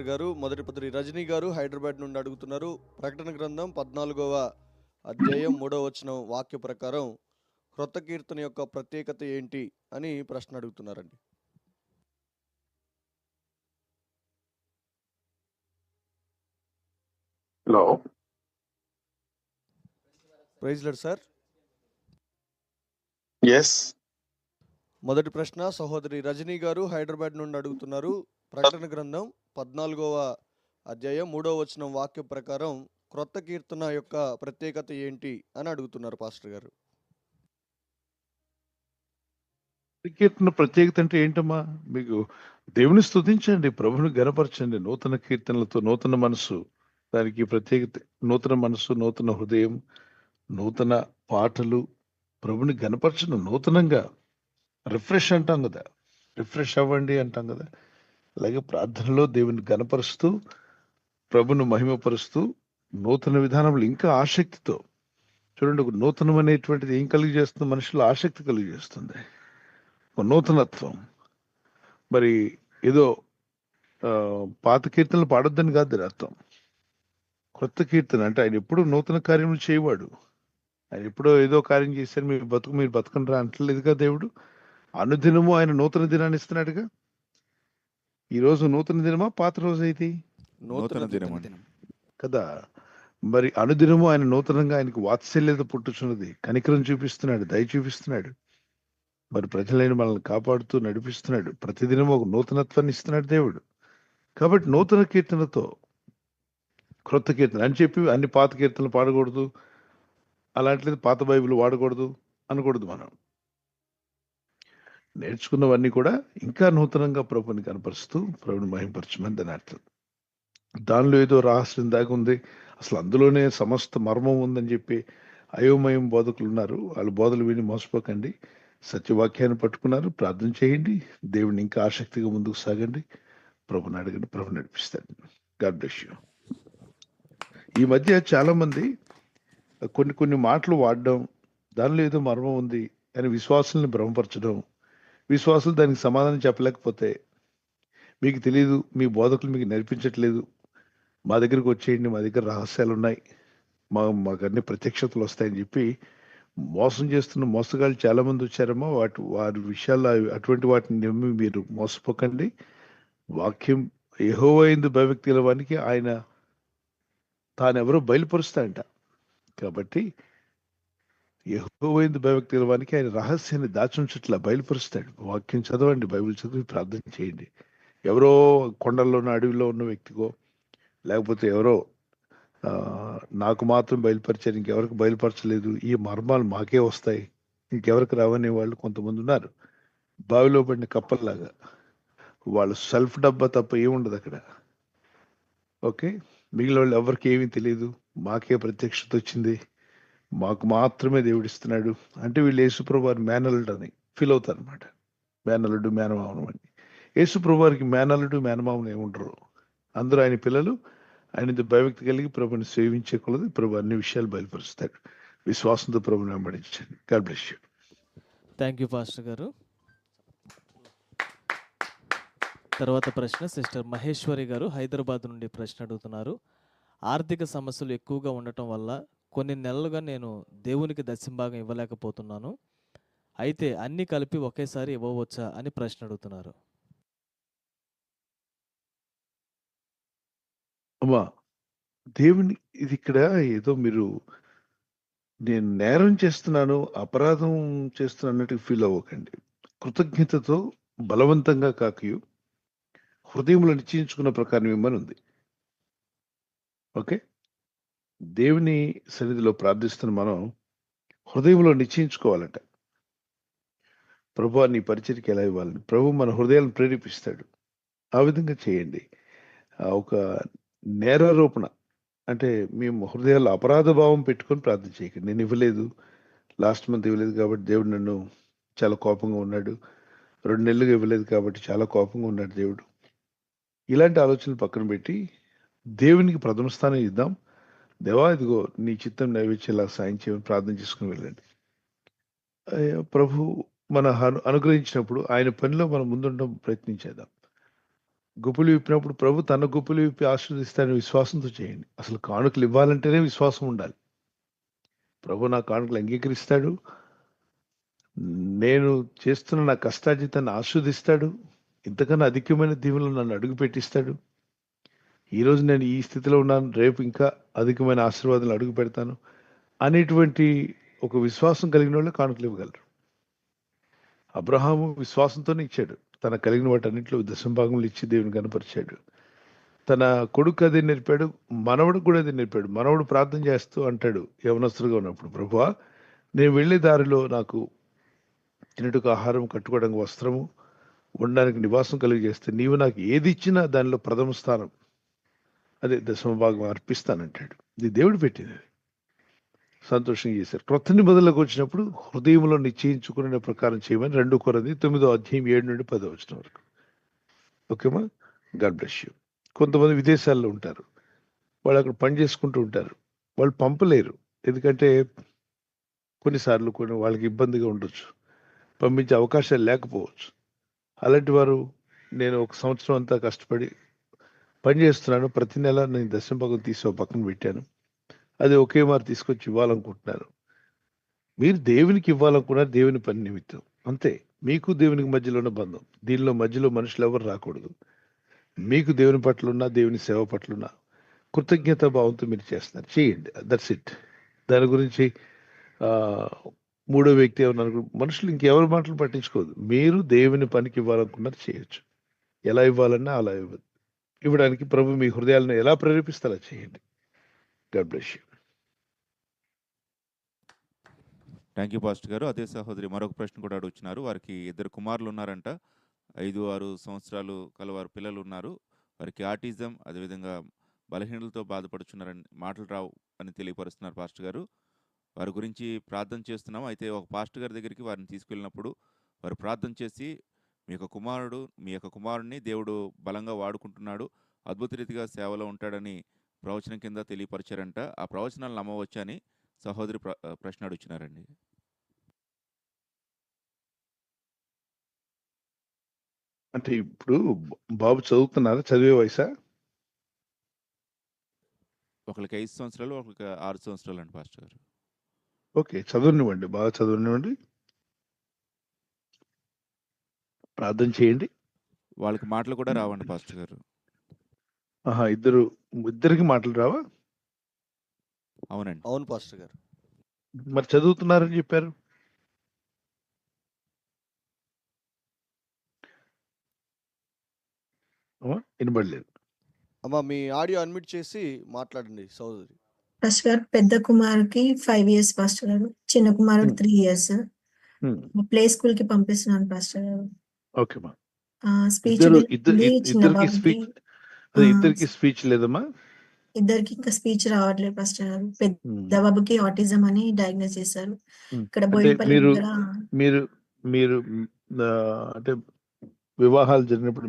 గారు మొదటి పత్రి రజనీ గారు హైదరాబాద్ నుండి అడుగుతున్నారు. ప్రకటన గ్రంథం 14వ అధ్యాయం 3వ వచనం వాక్య ప్రకారం క్రొత్త కీర్తన యొక్క ప్రత్యేకత ఏంటి అని ప్రశ్న అడుగుతున్నారండి. Hello, praise lord sir. Yes. మొదటి ప్రశ్న సహోదరి రజనీ గారు హైదరాబాద్ నుండి అడుగుతున్నారు. ప్రకటన గ్రంథం 14వ అధ్యాయం 3వ వచనం వాక్య ప్రకారం క్రొత్త కీర్తన యొక్క ప్రత్యేకత ఏంటి అని అడుగుతున్నారు పాస్టర్ గారు. కీర్తన ప్రత్యేకత అంటే ఏంటమ్మా? మీకు దేవుని స్తుతించండి, ప్రభుని గనపరచండి, నూతన కీర్తనలతో, నూతన మనసు. దానికి ప్రత్యేకత నూతన మనసు, నూతన హృదయం, నూతన పాటలు, ప్రభుని గనపరచడం నూతనంగా. రిఫ్రెష్ అంటాం కదా, రిఫ్రెష్ అవ్వండి అంటాం కదా. అలాగే ప్రార్థనలో దేవుని గనపరుస్తూ, ప్రభును మహిమపరుస్తూ, నూతన విధానంలో ఇంకా ఆసక్తితో చూడండి. ఒక నూతనం అనేటువంటిది ఏం కలిగజేస్తుంది? మనుషులు ఆసక్తి కలిగజేస్తుంది, ఒక నూతనత్వం. మరి ఏదో పాత కీర్తనలు పాడొద్దని కాదు దీని అర్థం. కొత్త కీర్తన అంటే ఆయన ఎప్పుడు నూతన కార్యములు చేయవాడు. ఆయన ఎప్పుడో ఏదో కార్యం చేశారు, మీరు బతకండి రా అంటలేదుగా దేవుడు. అనుదినము ఆయన నూతన దినాన్ని ఇస్తున్నాడుగా. ఈ రోజు నూతన దినమా, పాత రోజు అయితే నూతన దినం కదా. మరి అనుదినము ఆయన నూతనంగా, ఆయనకు వాత్సల్యత పుట్టుచున్నది, కనికరం చూపిస్తున్నాడు, దయ చూపిస్తున్నాడు. మరి ప్రజలైన మనల్ని కాపాడుతూ నడిపిస్తున్నాడు. ప్రతిదినం ఒక నూతనత్వాన్ని ఇస్తున్నాడు దేవుడు. కాబట్టి నూతన కీర్తనతో, క్రొత్త కీర్తన అని చెప్పి అన్ని పాత కీర్తనలు పాడకూడదు, అలాంటిది పాత బైబిల్ వాడకూడదు అనకూడదు. మనం నేర్చుకున్నవన్నీ కూడా ఇంకా నూతనంగా ప్రభుని కనపరుస్తూ, ప్రభుని మహింపరచమని దాని అర్థం. దానిలో ఏదో రహస్యం దాగి ఉంది, అసలు అందులోనే సమస్త మర్మం ఉందని చెప్పి అయోమయం బోధకులు ఉన్నారు. వాళ్ళ బోధలు విని మోసపోకండి. సత్యవాక్యాన్ని పట్టుకున్నారు, ప్రార్థన చేయండి, దేవుడిని ఇంకా ఆసక్తిగా ముందుకు సాగండి, ప్రభుని అడగండి, ప్రభు నడిపిస్తాడు. God bless you. ఈ మధ్య చాలా మంది కొన్ని మాటలు వాడడం, దానిలో ఏదో మర్మం ఉంది అని విశ్వాసుల్ని భ్రమపరచడం, విశ్వాసులు దానికి సమాధానం చెప్పలేకపోతే, మీకు తెలియదు, మీ బోధకులు మీకు నేర్పించట్లేదు, మా దగ్గరికి వచ్చేయండి, మా దగ్గర రహస్యాలు ఉన్నాయి, మాకు అన్ని ప్రత్యక్షతలు వస్తాయని చెప్పి మోసం చేస్తున్న మోసగాళ్ళు చాలా మంది వచ్చారమ్మా. వారి విషయాల్లో అటువంటి వాటిని నమ్మి మీరు మోసపోకండి. వాక్యం యెహోవా యందు భయభక్తి గలవానికి ఆయన తానెవరో బయలుపరుస్తాడంట. కాబట్టి యెహోవా యందు భయభక్తి గలవానికి ఆయన రహస్యాన్ని దాచుంచట్లా, బయలుపరుస్తాడు. వాక్యం చదవండి, బైబిల్ చదివి ప్రార్థన చేయండి. ఎవరో కొండల్లోనో అడవిలో ఉన్న వ్యక్తికో, లేకపోతే ఎవరో నాకు మాత్రం బయలుపరిచారు, ఇంకెవరికి బయలుపరచలేదు, ఈ మర్మాలు మాకే వస్తాయి, ఇంకెవరికి రావనే వాళ్ళు కొంతమంది ఉన్నారు. బావిలో పడిన కప్పల్లాగా. వాళ్ళు సెల్ఫ్ డబ్బా తప్ప ఏముండదు అక్కడ. ఓకే, మిగిలిన వాళ్ళు ఎవరికి ఏమీ తెలియదు, మాకే ప్రత్యక్షత వచ్చింది, మాకు మాత్రమే దేవుడిస్తున్నాడు అంటే వీళ్ళు యేసుప్రభు వారి మేనల్లుడు అని ఫీల్ అవుతారు అనమాట. మేనల్లుడు, మేనమామను అని. యేసుప్రభు వారికి మేనల్లుడు, మేనమామను ఏముండరు. అందరూ ఆయన పిల్లలు. ఆయన భయభక్తి కలిగి ప్రభుని సేవించే కొలది ప్రభు అన్ని విషయాలు బయలుపరుస్తాడు. విశ్వాసంతో ప్రభుని వెంబడించండి. God bless you. Thank you pastor గారు. తర్వాత ప్రశ్న సిస్టర్ మహేశ్వరి గారు హైదరాబాద్ నుండి ప్రశ్న అడుగుతున్నారు. ఆర్థిక సమస్యలు ఎక్కువగా ఉండటం వల్ల కొన్ని నెలలుగా నేను దేవునికి దశంభాగం ఇవ్వలేకపోతున్నాను. అయితే అన్నీ కలిపి ఒకేసారి ఇవ్వవచ్చా అని ప్రశ్న అడుగుతున్నారు. అమ్మా, దేవుని ఇది ఇక్కడ ఏదో మీరు నేను నేరం చేస్తున్నాను, అపరాధం చేస్తున్నాను అన్నట్టు ఫీల్ అవ్వకండి. కృతజ్ఞతతో బలవంతంగా కాకయు హృదయంలో నిశ్చయించుకున్న ప్రకారం ఇమ్మని ఉంది. ఓకే, దేవుని సన్నిధిలో ప్రార్థిస్తున్న మనం హృదయంలో నిశ్చయించుకోవాలట. ప్రభు నీ పరిచర్కి ఎలా ఇవ్వాలని ప్రభు మన హృదయాలను ప్రేరేపిస్తాడు. ఆ విధంగా చేయండి. ఒక నేరారోపణ అంటే మేము హృదయాల్లో అపరాధ భావం పెట్టుకొని ప్రార్థన చేయకండి. నేను ఇవ్వలేదు, లాస్ట్ మంత్ ఇవ్వలేదు కాబట్టి దేవుడు నన్ను చాలా కోపంగా ఉన్నాడు, 2 నెలలుగా ఇవ్వలేదు కాబట్టి చాలా కోపంగా ఉన్నాడు దేవుడు. ఇలాంటి ఆలోచనలు పక్కన పెట్టి దేవునికి ప్రథమ స్థానం ఇద్దాం. దేవా, ఇదిగో నీ చిత్తం నెరవేర్చేలా సాయం చేయమని ప్రార్థన చేసుకుని వెళ్ళండి. ప్రభు మన అనుగ్రహించినప్పుడు ఆయన పనిలో మనం ముందుండడం ప్రయత్నించేద్దాం. గుప్పులు విప్పినప్పుడు ప్రభు తన గుప్పులు విప్పి ఆశీర్వదిస్తాడని విశ్వాసంతో చేయండి. అసలు కానుకలు ఇవ్వాలంటేనే విశ్వాసం ఉండాలి. ప్రభు నా కానుకలు అంగీకరిస్తాడు, నేను చేస్తున్న నా కష్టార్జితాన్ని ఆస్వాదిస్తాడు, ఇంతకన్నా అధికమైన దీవెనలు నన్ను అడుగు పెట్టిస్తాడు. ఈరోజు నేను ఈ స్థితిలో ఉన్నాను, రేపు ఇంకా అధికమైన ఆశీర్వాదాలు అడుగు పెడతాను అనేటువంటి ఒక విశ్వాసం కలిగిన వాళ్ళు కానుకలు ఇవ్వగలరు. అబ్రహాము విశ్వాసంతోనే ఇచ్చాడు. తన కలిగిన వాటన్నింటిలో దశంభాగములు ఇచ్చి దేవుని కనపరిచాడు. తన కొడుకు అదే నేర్పాడు, మనవడు కూడా అదే నేర్పాడు. మనవడు ప్రార్థన చేస్తూ అంటాడు యవనస్తులుగా ఉన్నప్పుడు, ప్రభువా నేను వెళ్ళే దారిలో నాకు తినటకు ఆహారం, కట్టుకోవడానికి వస్త్రము, ఉండడానికి నివాసం కలిగజేస్తే నీవు నాకు ఏది ఇచ్చినా దానిలో ప్రథమ స్థానం, అదే దశమ భాగం అర్పిస్తానంటాడు. ఇది దేవుడు పెట్టింది. సంతోషంగా చేశారు. క్రొత్త నిబంధనలకు వచ్చినప్పుడు హృదయంలో నిశ్చయించుకునే ప్రకారం చేయమని 2 కొరింథీ 9వ అధ్యాయం 7 నుండి 10వ వచనం వరకు. ఓకేమా? God bless you. కొంతమంది విదేశాల్లో ఉంటారు, వాళ్ళు అక్కడ పని చేసుకుంటూ ఉంటారు, వాళ్ళు పంపలేరు. ఎందుకంటే కొన్నిసార్లు వాళ్ళకి ఇబ్బందిగా ఉండొచ్చు, పంపించే అవకాశాలు లేకపోవచ్చు. అలాంటి వారు, నేను 1 సంవత్సరం అంతా కష్టపడి పని చేస్తున్నాను, ప్రతి నెల నేను దశమ భాగం తీసి పక్కన పెట్టాను, అది ఒకే మారు తీసుకొచ్చి ఇవ్వాలనుకుంటున్నాను. మీరు దేవునికి ఇవ్వాలనుకున్నారు, దేవుని పని నిమిత్తం అంతే. మీకు దేవునికి మధ్యలో ఉన్న బంధం, దీనిలో మధ్యలో మనుషులు ఎవరు రాకూడదు. మీకు దేవుని పట్ల ఉన్న, దేవుని సేవ పట్ల ఉన్న కృతజ్ఞత భావంతో మీరు చేస్తున్నారు, చేయండి. That's it. దాని గురించి మూడో వ్యక్తి ఏమన్నా మనుషులు ఇంకెవరి మాటలు పట్టించుకోదు. మీరు దేవుని పనికి ఇవ్వాలనుకున్నారు, చేయొచ్చు. ఎలా ఇవ్వాలన్నా అలా ఇవ్వడానికి ప్రభు మీ హృదయాలను ఎలా ప్రేరేపిస్తారో చేయండి. God bless you. Thank you pastor గారు. అదే సహోదరి మరొక ప్రశ్న కూడా అడుగుతున్నారు. వారికి 2 కుమారులు ఉన్నారంట, 5-6 సంవత్సరాలు కలవారు పిల్లలు ఉన్నారు. వారికి ఆటిజం, అదేవిధంగా బలహీనలతో బాధపడుచున్నారని, మాటలు రావు అని తెలియపరుస్తున్నారు పాస్టర్ గారు. వారి గురించి ప్రార్థన చేస్తున్నాం. అయితే ఒక పాస్టర్ గారి దగ్గరికి వారిని తీసుకెళ్ళినప్పుడు వారు ప్రార్థన చేసి, మీ యొక్క కుమారుడిని దేవుడు బలంగా వాడుకుంటున్నాడు, అద్భుత రీతిగా సేవలో ఉంటాడని ప్రవచనం కింద తెలియపరిచారంట. ఆ ప్రవచనాలు నమ్మవచ్చా అని సహోదరి ప్రశ్న అడుగుతున్నారండి. అంటే ఇప్పుడు బాబు చదువుతున్నారా? చదివే వయసా? ఒకరికి 5 సంవత్సరాలు, ఒకరికి 6 సంవత్సరాలు అండి పాస్టర్ గారు. ఓకే, చదవనివ్వండి, బాగా చదవనివ్వండి, ప్రార్థన చేయండి. వాళ్ళకి మాటలు కూడా రావండి పాస్టర్ గారు. ఇద్దరికి మాటలు రావా? అవునండి. అవును పాస్టర్ గారు. మరి చదువుతున్నారని చెప్పారు. వినబడలేదు. అమ్మా మీ ఆడియో అన్మ్యూట్ చేసి మాట్లాడండి సోదరి. పాస్టర్ గారు, పెద్ద కుమారుకి 5 years పాస్టర్ గారు, చిన్న కుమారుడు 3 years. ప్లే స్కూల్ కి పంపిస్తున్నాను పాస్టర్ గారు. ఓకే మా. స్పీచ్ చిన్న బాబుకి. ఇద్దరికి స్పీచ్ లేదమ్మా? ఇద్దరికి ఇంకా స్పీచ్ రావట్లేదు పాస్టర్ గారు. పెద్ద బాబుకి ఆటిజం అని డయాగ్నోస్ చేశారు. ఇక్కడ బోయినపల్లి దగ్గర. మీరు అంటే వివాహాలు జరిగినప్పుడు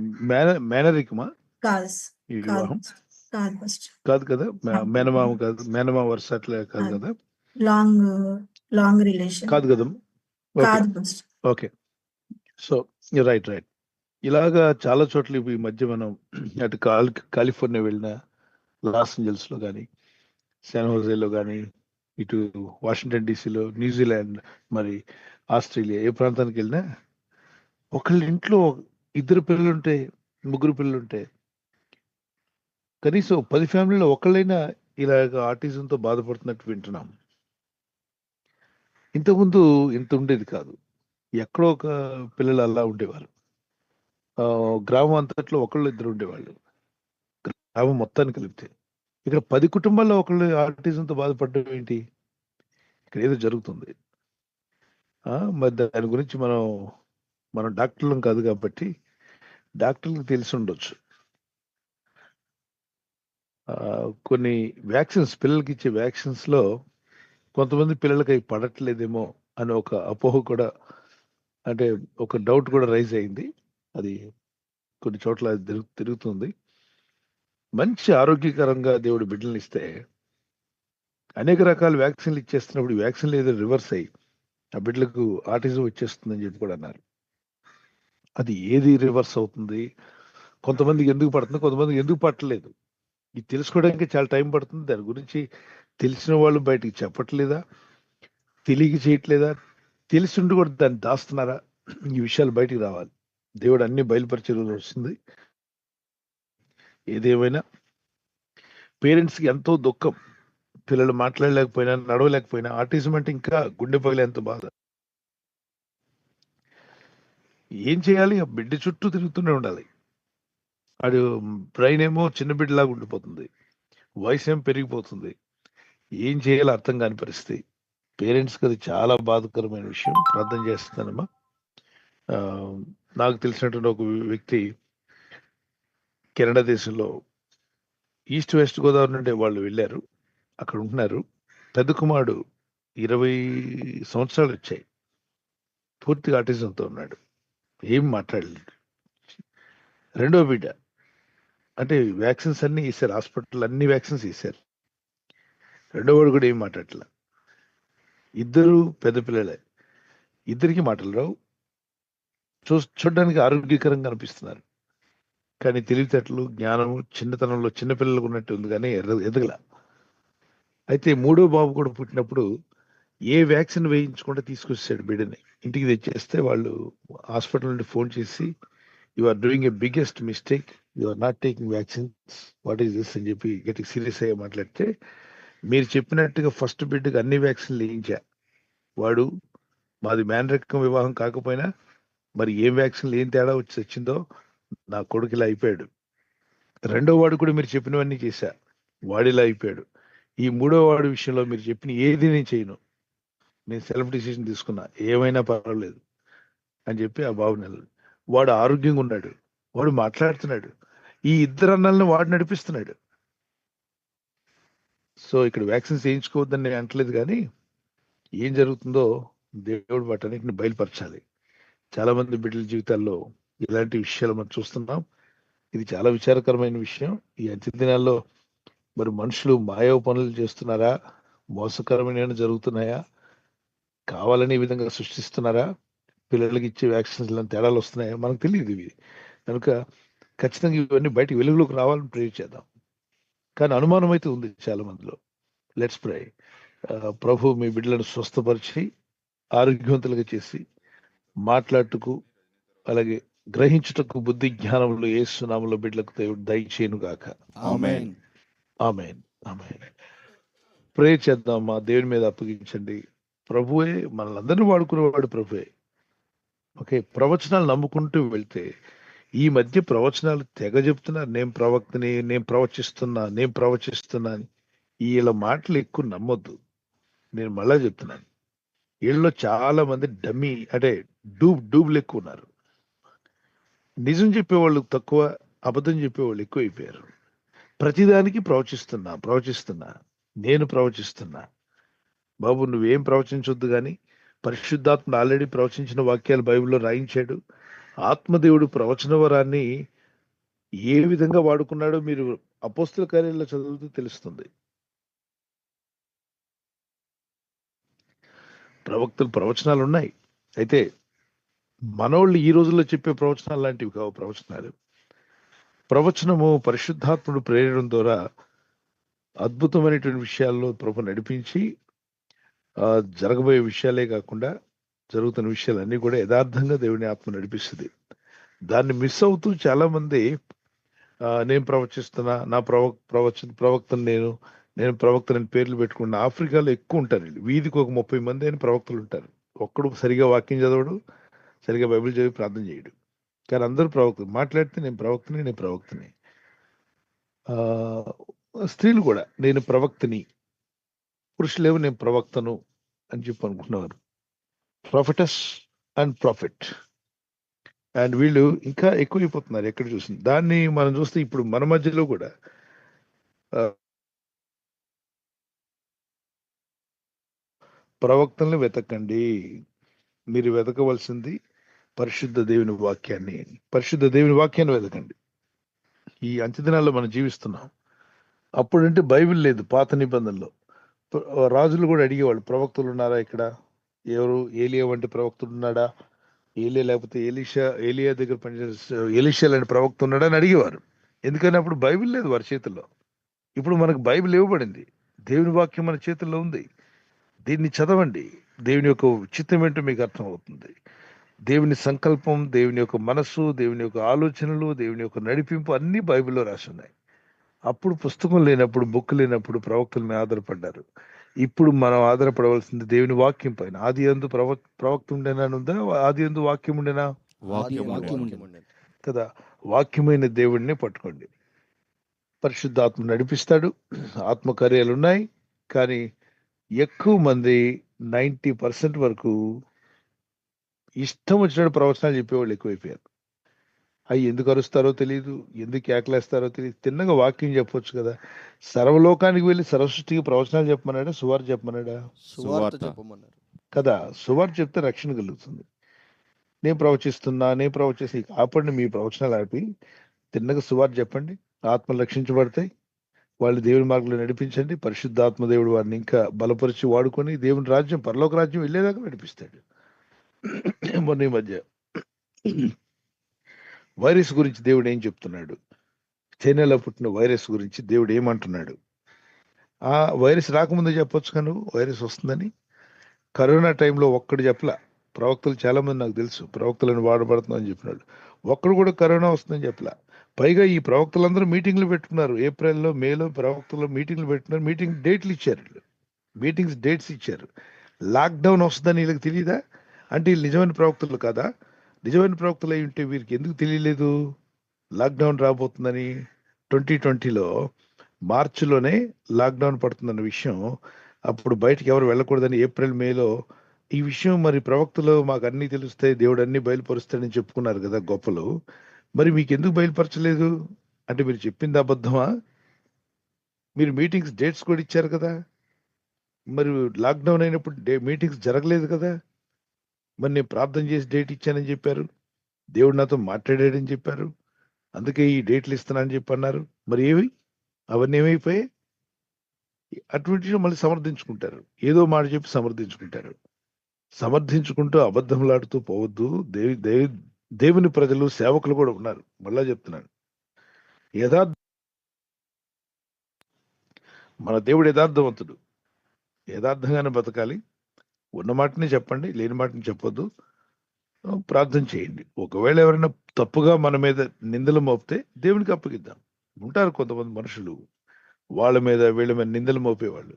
మేనరికమా? కాదు వివాహం కాదు పాస్టర్. కాదు కదా, మేనమామ కాదు, మేనమామ వరుస అట్లా కాదు కదా, లాంగ్ రిలేషన్ కాదు కదా. కాదు పాస్టర్. Okay, so right. ఇలాగా చాలా చోట్ల ఈ మధ్య మనం అటు కాలిఫోర్నియా వెళ్ళినా, లాస్ ఏంజల్స్లో కానీ, శాన్ హోజేలో కానీ, ఇటు వాషింగ్టన్ డీసీలో, న్యూజిలాండ్, మరి ఆస్ట్రేలియా, ఏ ప్రాంతానికి వెళ్ళినా ఒకళ్ళ ఇంట్లో 2 పిల్లలుంటే, 3 పిల్లలుంటే, కనీసం 10 ఫ్యామిలీలో ఒకళ్ళైనా ఇలాగ ఆటిజంతో బాధపడుతున్నట్టు వింటున్నాం. ఇంతకుముందు ఇంత ఉండేది కాదు. ఎక్కడో ఒక పిల్లలు అలా ఉండేవారు. గ్రామం అంతట్లో 1-2 ఉండేవాళ్ళు, గ్రామం మొత్తాన్ని కలిపితే. ఇక్కడ 10 కుటుంబాల్లో ఒకళ్ళు ఆటిజంతో బాధపడడం ఏంటి? ఇక్కడ ఏదో జరుగుతుంది. మరి దాని గురించి మనం డాక్టర్లం కాదు కాబట్టి డాక్టర్లకు తెలిసి ఉండొచ్చు. కొన్ని వ్యాక్సిన్స్, పిల్లలకి ఇచ్చే వ్యాక్సిన్స్లో కొంతమంది పిల్లలకి అవి పడట్లేదేమో అని ఒక అపోహ కూడా, అంటే ఒక డౌట్ కూడా రైజ్ అయింది. అది కొన్ని చోట్ల తిరుగుతుంది. మంచి ఆరోగ్యకరంగా దేవుడు బిడ్డలను ఇస్తే అనేక రకాల వ్యాక్సిన్లు ఇచ్చేస్తున్నప్పుడు వ్యాక్సిన్లు ఏదో రివర్స్ అయ్యి ఆ బిడ్డలకు ఆటిజం వచ్చేస్తుందని చెప్పి కూడా అన్నారు. అది ఏది రివర్స్ అవుతుంది, కొంతమందికి ఎందుకు పడుతుంది, కొంతమందికి ఎందుకు పట్టలేదు. ఇది తెలుసుకోవడానికి చాలా టైం పడుతుంది. దాని గురించి తెలిసిన వాళ్ళు బయటికి చెప్పట్లేదా, తెలియక చేయట్లేదా, తెలిసి ఉండి కూడా దాన్ని దాస్తున్నారా? ఈ విషయాలు బయటికి రావాలి. దేవుడు అన్ని బయలుపరిచే రోజు వస్తుంది. ఏదేమైనా పేరెంట్స్కి ఎంతో దుఃఖం. పిల్లలు మాట్లాడలేకపోయినా, నడవలేకపోయినా, ఆటిజం అంటే ఇంకా గుండె పగిలేంత బాధ. ఏం చేయాలి? ఆ బిడ్డ చుట్టూ తిరుగుతూనే ఉండాలి. వాడు బ్రెయిన్ ఏమో చిన్న బిడ్డలాగా ఉండిపోతుంది, వయసు ఏమో పెరిగిపోతుంది. ఏం చేయాలో అర్థం కాని పరిస్థితి. పేరెంట్స్కి అది చాలా బాధాకరమైన విషయం. ప్రార్థన చేస్తున్నానమ్మా. ఆ, నాకు తెలిసినటువంటి ఒక వ్యక్తి కెనడా దేశంలో ఈస్ట్ వెస్ట్ గోదావరి నుండి వాళ్ళు వెళ్ళారు, అక్కడ ఉంటున్నారు. పెద్ద కుమారుడు 20 సంవత్సరాలు వచ్చాయి, పూర్తిగా ఆటిజంతో ఉన్నాడు, ఏం మాట్లాడలేడు. రెండో బిడ్డ అంటే వ్యాక్సిన్స్ అన్ని వేశారు, హాస్పిటల్ అన్ని వ్యాక్సిన్స్ వేశారు. రెండో వాడు కూడా ఏం మాట్లాడలే. ఇద్దరు పెద్ద పిల్లలే, ఇద్దరికి మాటలు రావు. చూడడానికి ఆరోగ్యకరంగా అనిపిస్తున్నారు, కానీ తెలివితేటలు, జ్ఞానము చిన్నతనంలో చిన్నపిల్లలకు ఉన్నట్టు ఉంది, కానీ ఎదగల. అయితే మూడో బాబు కూడా పుట్టినప్పుడు ఏ వ్యాక్సిన్ వేయించకుండా తీసుకొచ్చాడు బిడ్డని. ఇంటికి తెచ్చేస్తే వాళ్ళు హాస్పిటల్ నుండి ఫోన్ చేసి, you are doing a biggest mistake, you are not taking vaccines, what is this అని చెప్పి గట్టిగా సీరియస్ అయ్యే మాట్లాడితే, మీరు చెప్పినట్టుగా ఫస్ట్ బిడ్డకి అన్ని వ్యాక్సిన్లు వేయించా. వాడు మాది మేనరకం వివాహం కాకపోయినా మరి ఏం వ్యాక్సిన్లు ఏం తేడా వచ్చి వచ్చిందో నా కొడుకు ఇలా అయిపోయాడు. రెండో వాడు కూడా మీరు చెప్పినవన్నీ చేశా, వాడిలా అయిపోయాడు. ఈ మూడో వాడి విషయంలో మీరు చెప్పిన ఏది నేను చేయను, నేను సెల్ఫ్ డిసిషన్ తీసుకున్నా, ఏమైనా పర్వాలేదు అని చెప్పి ఆ బాబు నెలలు. వాడు ఆరోగ్యంగా ఉన్నాడు, వాడు మాట్లాడుతున్నాడు, ఈ ఇద్దరు అన్నల్ని వాడు నడిపిస్తున్నాడు. సో ఇక్కడ వ్యాక్సిన్స్ వేయించుకోవద్దని నేను అంటలేదు, కానీ ఏం జరుగుతుందో దేవుడు వాటన్నిటిని బయలుపరచాలి. చాలా మంది బిడ్డల జీవితాల్లో ఇలాంటి విషయాలు మనం చూస్తున్నాం. ఇది చాలా విచారకరమైన విషయం. ఈ అంత్య దినాల్లో మరి మనుషులు మాయవ పనులు చేస్తున్నారా, మోసకరమైన జరుగుతున్నాయా, కావాలని ఈ విధంగా సృష్టిస్తున్నారా, పిల్లలకి ఇచ్చే వ్యాక్సిన్స్ తేడాలు వస్తున్నాయా, మనకు తెలియదు ఇవి. కనుక ఖచ్చితంగా ఇవన్నీ బయటికి వెలుగులోకి రావాలని ప్రే చేద్దాం. కానీ అనుమానం అయితే ఉంది చాలా మందిలో. Let's pray. ప్రభు మీ బిడ్డలను స్వస్థపరిచి ఆరోగ్యవంతులుగా చేసి మాట్లాడుటకు, అలాగే గ్రహించుటకు బుద్ధి జ్ఞానములు యేసు నామములో బిడ్డలకు దేవుడు దయచేయును గాక. ఆమేన్. ఆమేన్. ఆమేన్. ప్రే చేద్దాం. మా దేవుని మీద అప్పగించండి. ప్రభువే మనల్ని వాడుకునేవాడు ప్రభువే. ఓకే, ప్రవచనాలు నమ్ముకుంటూ వెళ్తే ఈ మధ్య ప్రవచనాలు తెగ చెప్తున్నారు, నేను ప్రవక్తని, నేను ప్రవచిస్తున్నా అని. వీళ్ళ మాటలు ఎక్కువ నమ్మొద్దు. నేను మళ్ళా చెప్తున్నాను, వీళ్ళలో చాలా మంది డమ్మీ అంటే డూబులు ఎక్కువ ఉన్నారు. నిజం చెప్పేవాళ్ళు తక్కువ, అబద్ధం చెప్పేవాళ్ళు ఎక్కువ అయిపోయారు. ప్రతిదానికి ప్రవచిస్తున్నా, నేను ప్రవచిస్తున్నా. బాబు నువ్వేం ప్రవచించొద్దు, కానీ పరిశుద్ధాత్మ ఆల్రెడీ ప్రవచించిన వాక్యాలు బైబిల్లో రాయించాడు. ఆత్మదేవుడు ప్రవచన వరాన్ని ఏ విధంగా వాడుకున్నాడో మీరు అపోస్తల కార్యాల్లో చదువుతూ తెలుస్తుంది. ప్రవచనాలు ఉన్నాయి, అయితే మనోళ్ళు ఈ రోజుల్లో చెప్పే ప్రవచనాలు లాంటివి కావు. ప్రవచనము పరిశుద్ధాత్ముడు ప్రేరణ ద్వారా అద్భుతమైనటువంటి విషయాల్లో ప్రభు నడిపించి జరగబోయే విషయాలే కాకుండా జరుగుతున్న విషయాలన్నీ కూడా యథార్థంగా దేవుని ఆత్మ నడిపిస్తుంది. దాన్ని మిస్ అవుతూ చాలా మంది నేను ప్రవచిస్తున్నా, నా ప్రవక్తను నేను ప్రవక్తని పేర్లు పెట్టుకున్నా. ఆఫ్రికాలో ఎక్కువ ఉంటారు వీళ్ళు. వీధికి ఒక 30 మంది అయిన ప్రవక్తలు ఉంటారు. ఒక్కడు సరిగా వాక్యం చదవడు, సరిగా బైబిల్ చదివి ప్రార్థన చేయడు, కానీ అందరూ ప్రవక్తలు. మాట్లాడితే నేను ప్రవక్తని. స్త్రీలు కూడా నేను ప్రవక్తని, పురుషులేమో నేను ప్రవక్తను అని చెప్పి అనుకుంటున్నారు. ప్రాఫిటస్ అండ్ ప్రాఫిట్, అండ్ వీళ్ళు ఇంకా ఎక్కువైపోతున్నారు ఎక్కడ చూసింది. దాన్ని మనం చూస్తే ఇప్పుడు మన మధ్యలో కూడా ప్రవక్తల్ని వెతకండి. మీరు వెతకవలసింది పరిశుద్ధ దేవుని వాక్యాన్ని వెతకండి. ఈ అంత్యదినాల్లో మనం జీవిస్తున్నాం. అప్పుడంటే బైబిల్ లేదు, పాత నిబంధనలో రాజులు కూడా అడిగేవాళ్ళు, ప్రవక్తలు ఉన్నారా ఇక్కడ, ఎవరు ఏలియా వంటి ప్రవక్తుడు ఉన్నాడా, ఏలియా లేకపోతే ఏలియా దగ్గర పనిచేసే ఎలీషా లాంటి ప్రవక్త ఉన్నాడని అడిగేవారు. ఎందుకని అప్పుడు బైబిల్ లేదు వారి చేతుల్లో. ఇప్పుడు మనకు బైబిల్ ఇవ్వబడింది, దేవుని వాక్యం మన చేతుల్లో ఉంది. దీన్ని చదవండి, దేవుని యొక్క చిత్తం ఏంటో మీకు అర్థమవుతుంది. దేవుని సంకల్పం, దేవుని యొక్క మనస్సు, దేవుని యొక్క ఆలోచనలు, దేవుని యొక్క నడిపింపు అన్నీ బైబిల్లో రాసి ఉన్నాయి. అప్పుడు పుస్తకం లేనప్పుడు, బుక్ లేనప్పుడు ప్రవక్తల మీద ఆధారపడ్డారు. ఇప్పుడు మనం ఆధారపడవలసింది దేవుని వాక్యం పైన. ఆది యందు ప్రవక్త ఉండేనా ఉందా? ఆది యందు వాక్యం ఉండేనా? వాక్యం వాక్యం ఉండేది. ఉండేది. కదా. వాక్యమైన దేవుడిని పట్టుకోండి. పరిశుద్ధాత్మ నడిపిస్తాడు, ఆత్మకార్యాలు ఉన్నాయి. కానీ ఎక్కువ మంది 90% వరకు ఇష్టం వచ్చినట్టు ప్రవచనాలు చెప్పేవాళ్ళు ఎక్కువైపోయారు. అవి ఎందుకు అరుస్తారో తెలియదు, ఎందుకు కేకలేస్తారో తెలియదు. తిన్నగా వాక్యం చెప్పొచ్చు కదా. సర్వలోకానికి వెళ్ళి సర్వసృష్టికి ప్రవచనాలు చెప్పమన్నాడా, సువార్త చెప్పమన్నాడా? సువార్త సువార్త. చెప్పమన్నారు. కదా. సువార్త చెప్తే రక్షణ కలుగుతుంది. నేను ప్రవచిస్తే ఆపండి మీ ప్రవచనాలు ఆపి తిన్నగా సువార్త చెప్పండి. ఆత్మలు రక్షించబడతాయి, వాళ్ళు దేవుని మార్గంలో నడిపించండి. పరిశుద్ధాత్మ దేవుడు వారిని ఇంకా బలపరిచి వాడుకొని దేవుని రాజ్యం, పరలోక రాజ్యం వెళ్ళేదాకా నడిపిస్తాడు. మొన్న ఈ మధ్య వైరస్ గురించి దేవుడు ఏం చెప్తున్నాడు, చైనాలో పుట్టిన వైరస్ గురించి దేవుడు ఏమంటున్నాడు? ఆ వైరస్ రాకముందే చెప్పొచ్చు కదా నువ్వు వైరస్ వస్తుందని. కరోనా టైంలో ఒక్కడు చెప్పలా. ప్రవక్తలు చాలా మంది నాకు తెలుసు, ప్రవక్తలను వాడబడుతుందని చెప్పినాడు. ఒక్కడు కూడా కరోనా వస్తుందని చెప్పలా. పైగా ఈ ప్రవక్తలందరూ మీటింగ్లు పెట్టుకున్నారు. ఏప్రిల్లో, మేలో ప్రవక్తలు మీటింగ్లు పెట్టుకున్నారు. మీటింగ్ డేట్లు ఇచ్చారు, మీటింగ్స్ డేట్స్ ఇచ్చారు. లాక్డౌన్ వస్తుందని వీళ్ళకి తెలియదా? అంటే వీళ్ళు నిజమైన ప్రవక్తలు కాదా? నిజమైన ప్రవక్తలు అయి ఉంటే వీరికి ఎందుకు తెలియలేదు లాక్డౌన్ రాబోతుందని? 2020లో మార్చిలోనే లాక్డౌన్ పడుతుందన్న విషయం, అప్పుడు బయటికి ఎవరు వెళ్ళకూడదని ఏప్రిల్ మేలో ఈ విషయం మరి ప్రవక్తలు మాకు అన్నీ తెలుస్తాయి, దేవుడు అన్ని బయలుపరుస్తాడని చెప్పుకున్నారు కదా గొప్పలు. మరి మీకు ఎందుకు బయలుపరచలేదు? అంటే మీరు చెప్పింది అబద్ధమా? మీరు మీటింగ్స్ డేట్స్ కూడా ఇచ్చారు కదా, మరి లాక్డౌన్ అయినప్పుడు మీటింగ్స్ జరగలేదు కదా. మరి నేను ప్రార్థన చేసి డేట్ ఇచ్చానని చెప్పారు, దేవుడు నాతో మాట్లాడాడని చెప్పారు, అందుకే ఈ డేట్లు ఇస్తున్నానని చెప్పి అన్నారు. మరి అవన్నీ ఏమైపోయాయి? అటువంటి మళ్ళీ సమర్థించుకుంటారు, ఏదో మాట చెప్పి సమర్థించుకుంటారు. సమర్థించుకుంటూ అబద్ధంలాడుతూ పోవద్దు. దేవుని ప్రజలు, సేవకులు కూడా ఉన్నారు. మళ్ళా చెప్తున్నాను, మన దేవుడు యథార్థవంతుడు. యథార్థంగానే బతకాలి. ఉన్న మాటని చెప్పండి, లేని మాటని చెప్పొద్దు. ప్రార్థన చేయండి. ఒకవేళ ఎవరైనా తప్పుగా మన మీద నిందలు మోపితే దేవునికి అప్పగిద్దాం. ఉంటారు కొంతమంది మనుషులు, వాళ్ళ మీద వీళ్ళ మీద నిందలు మోపేవాళ్ళు,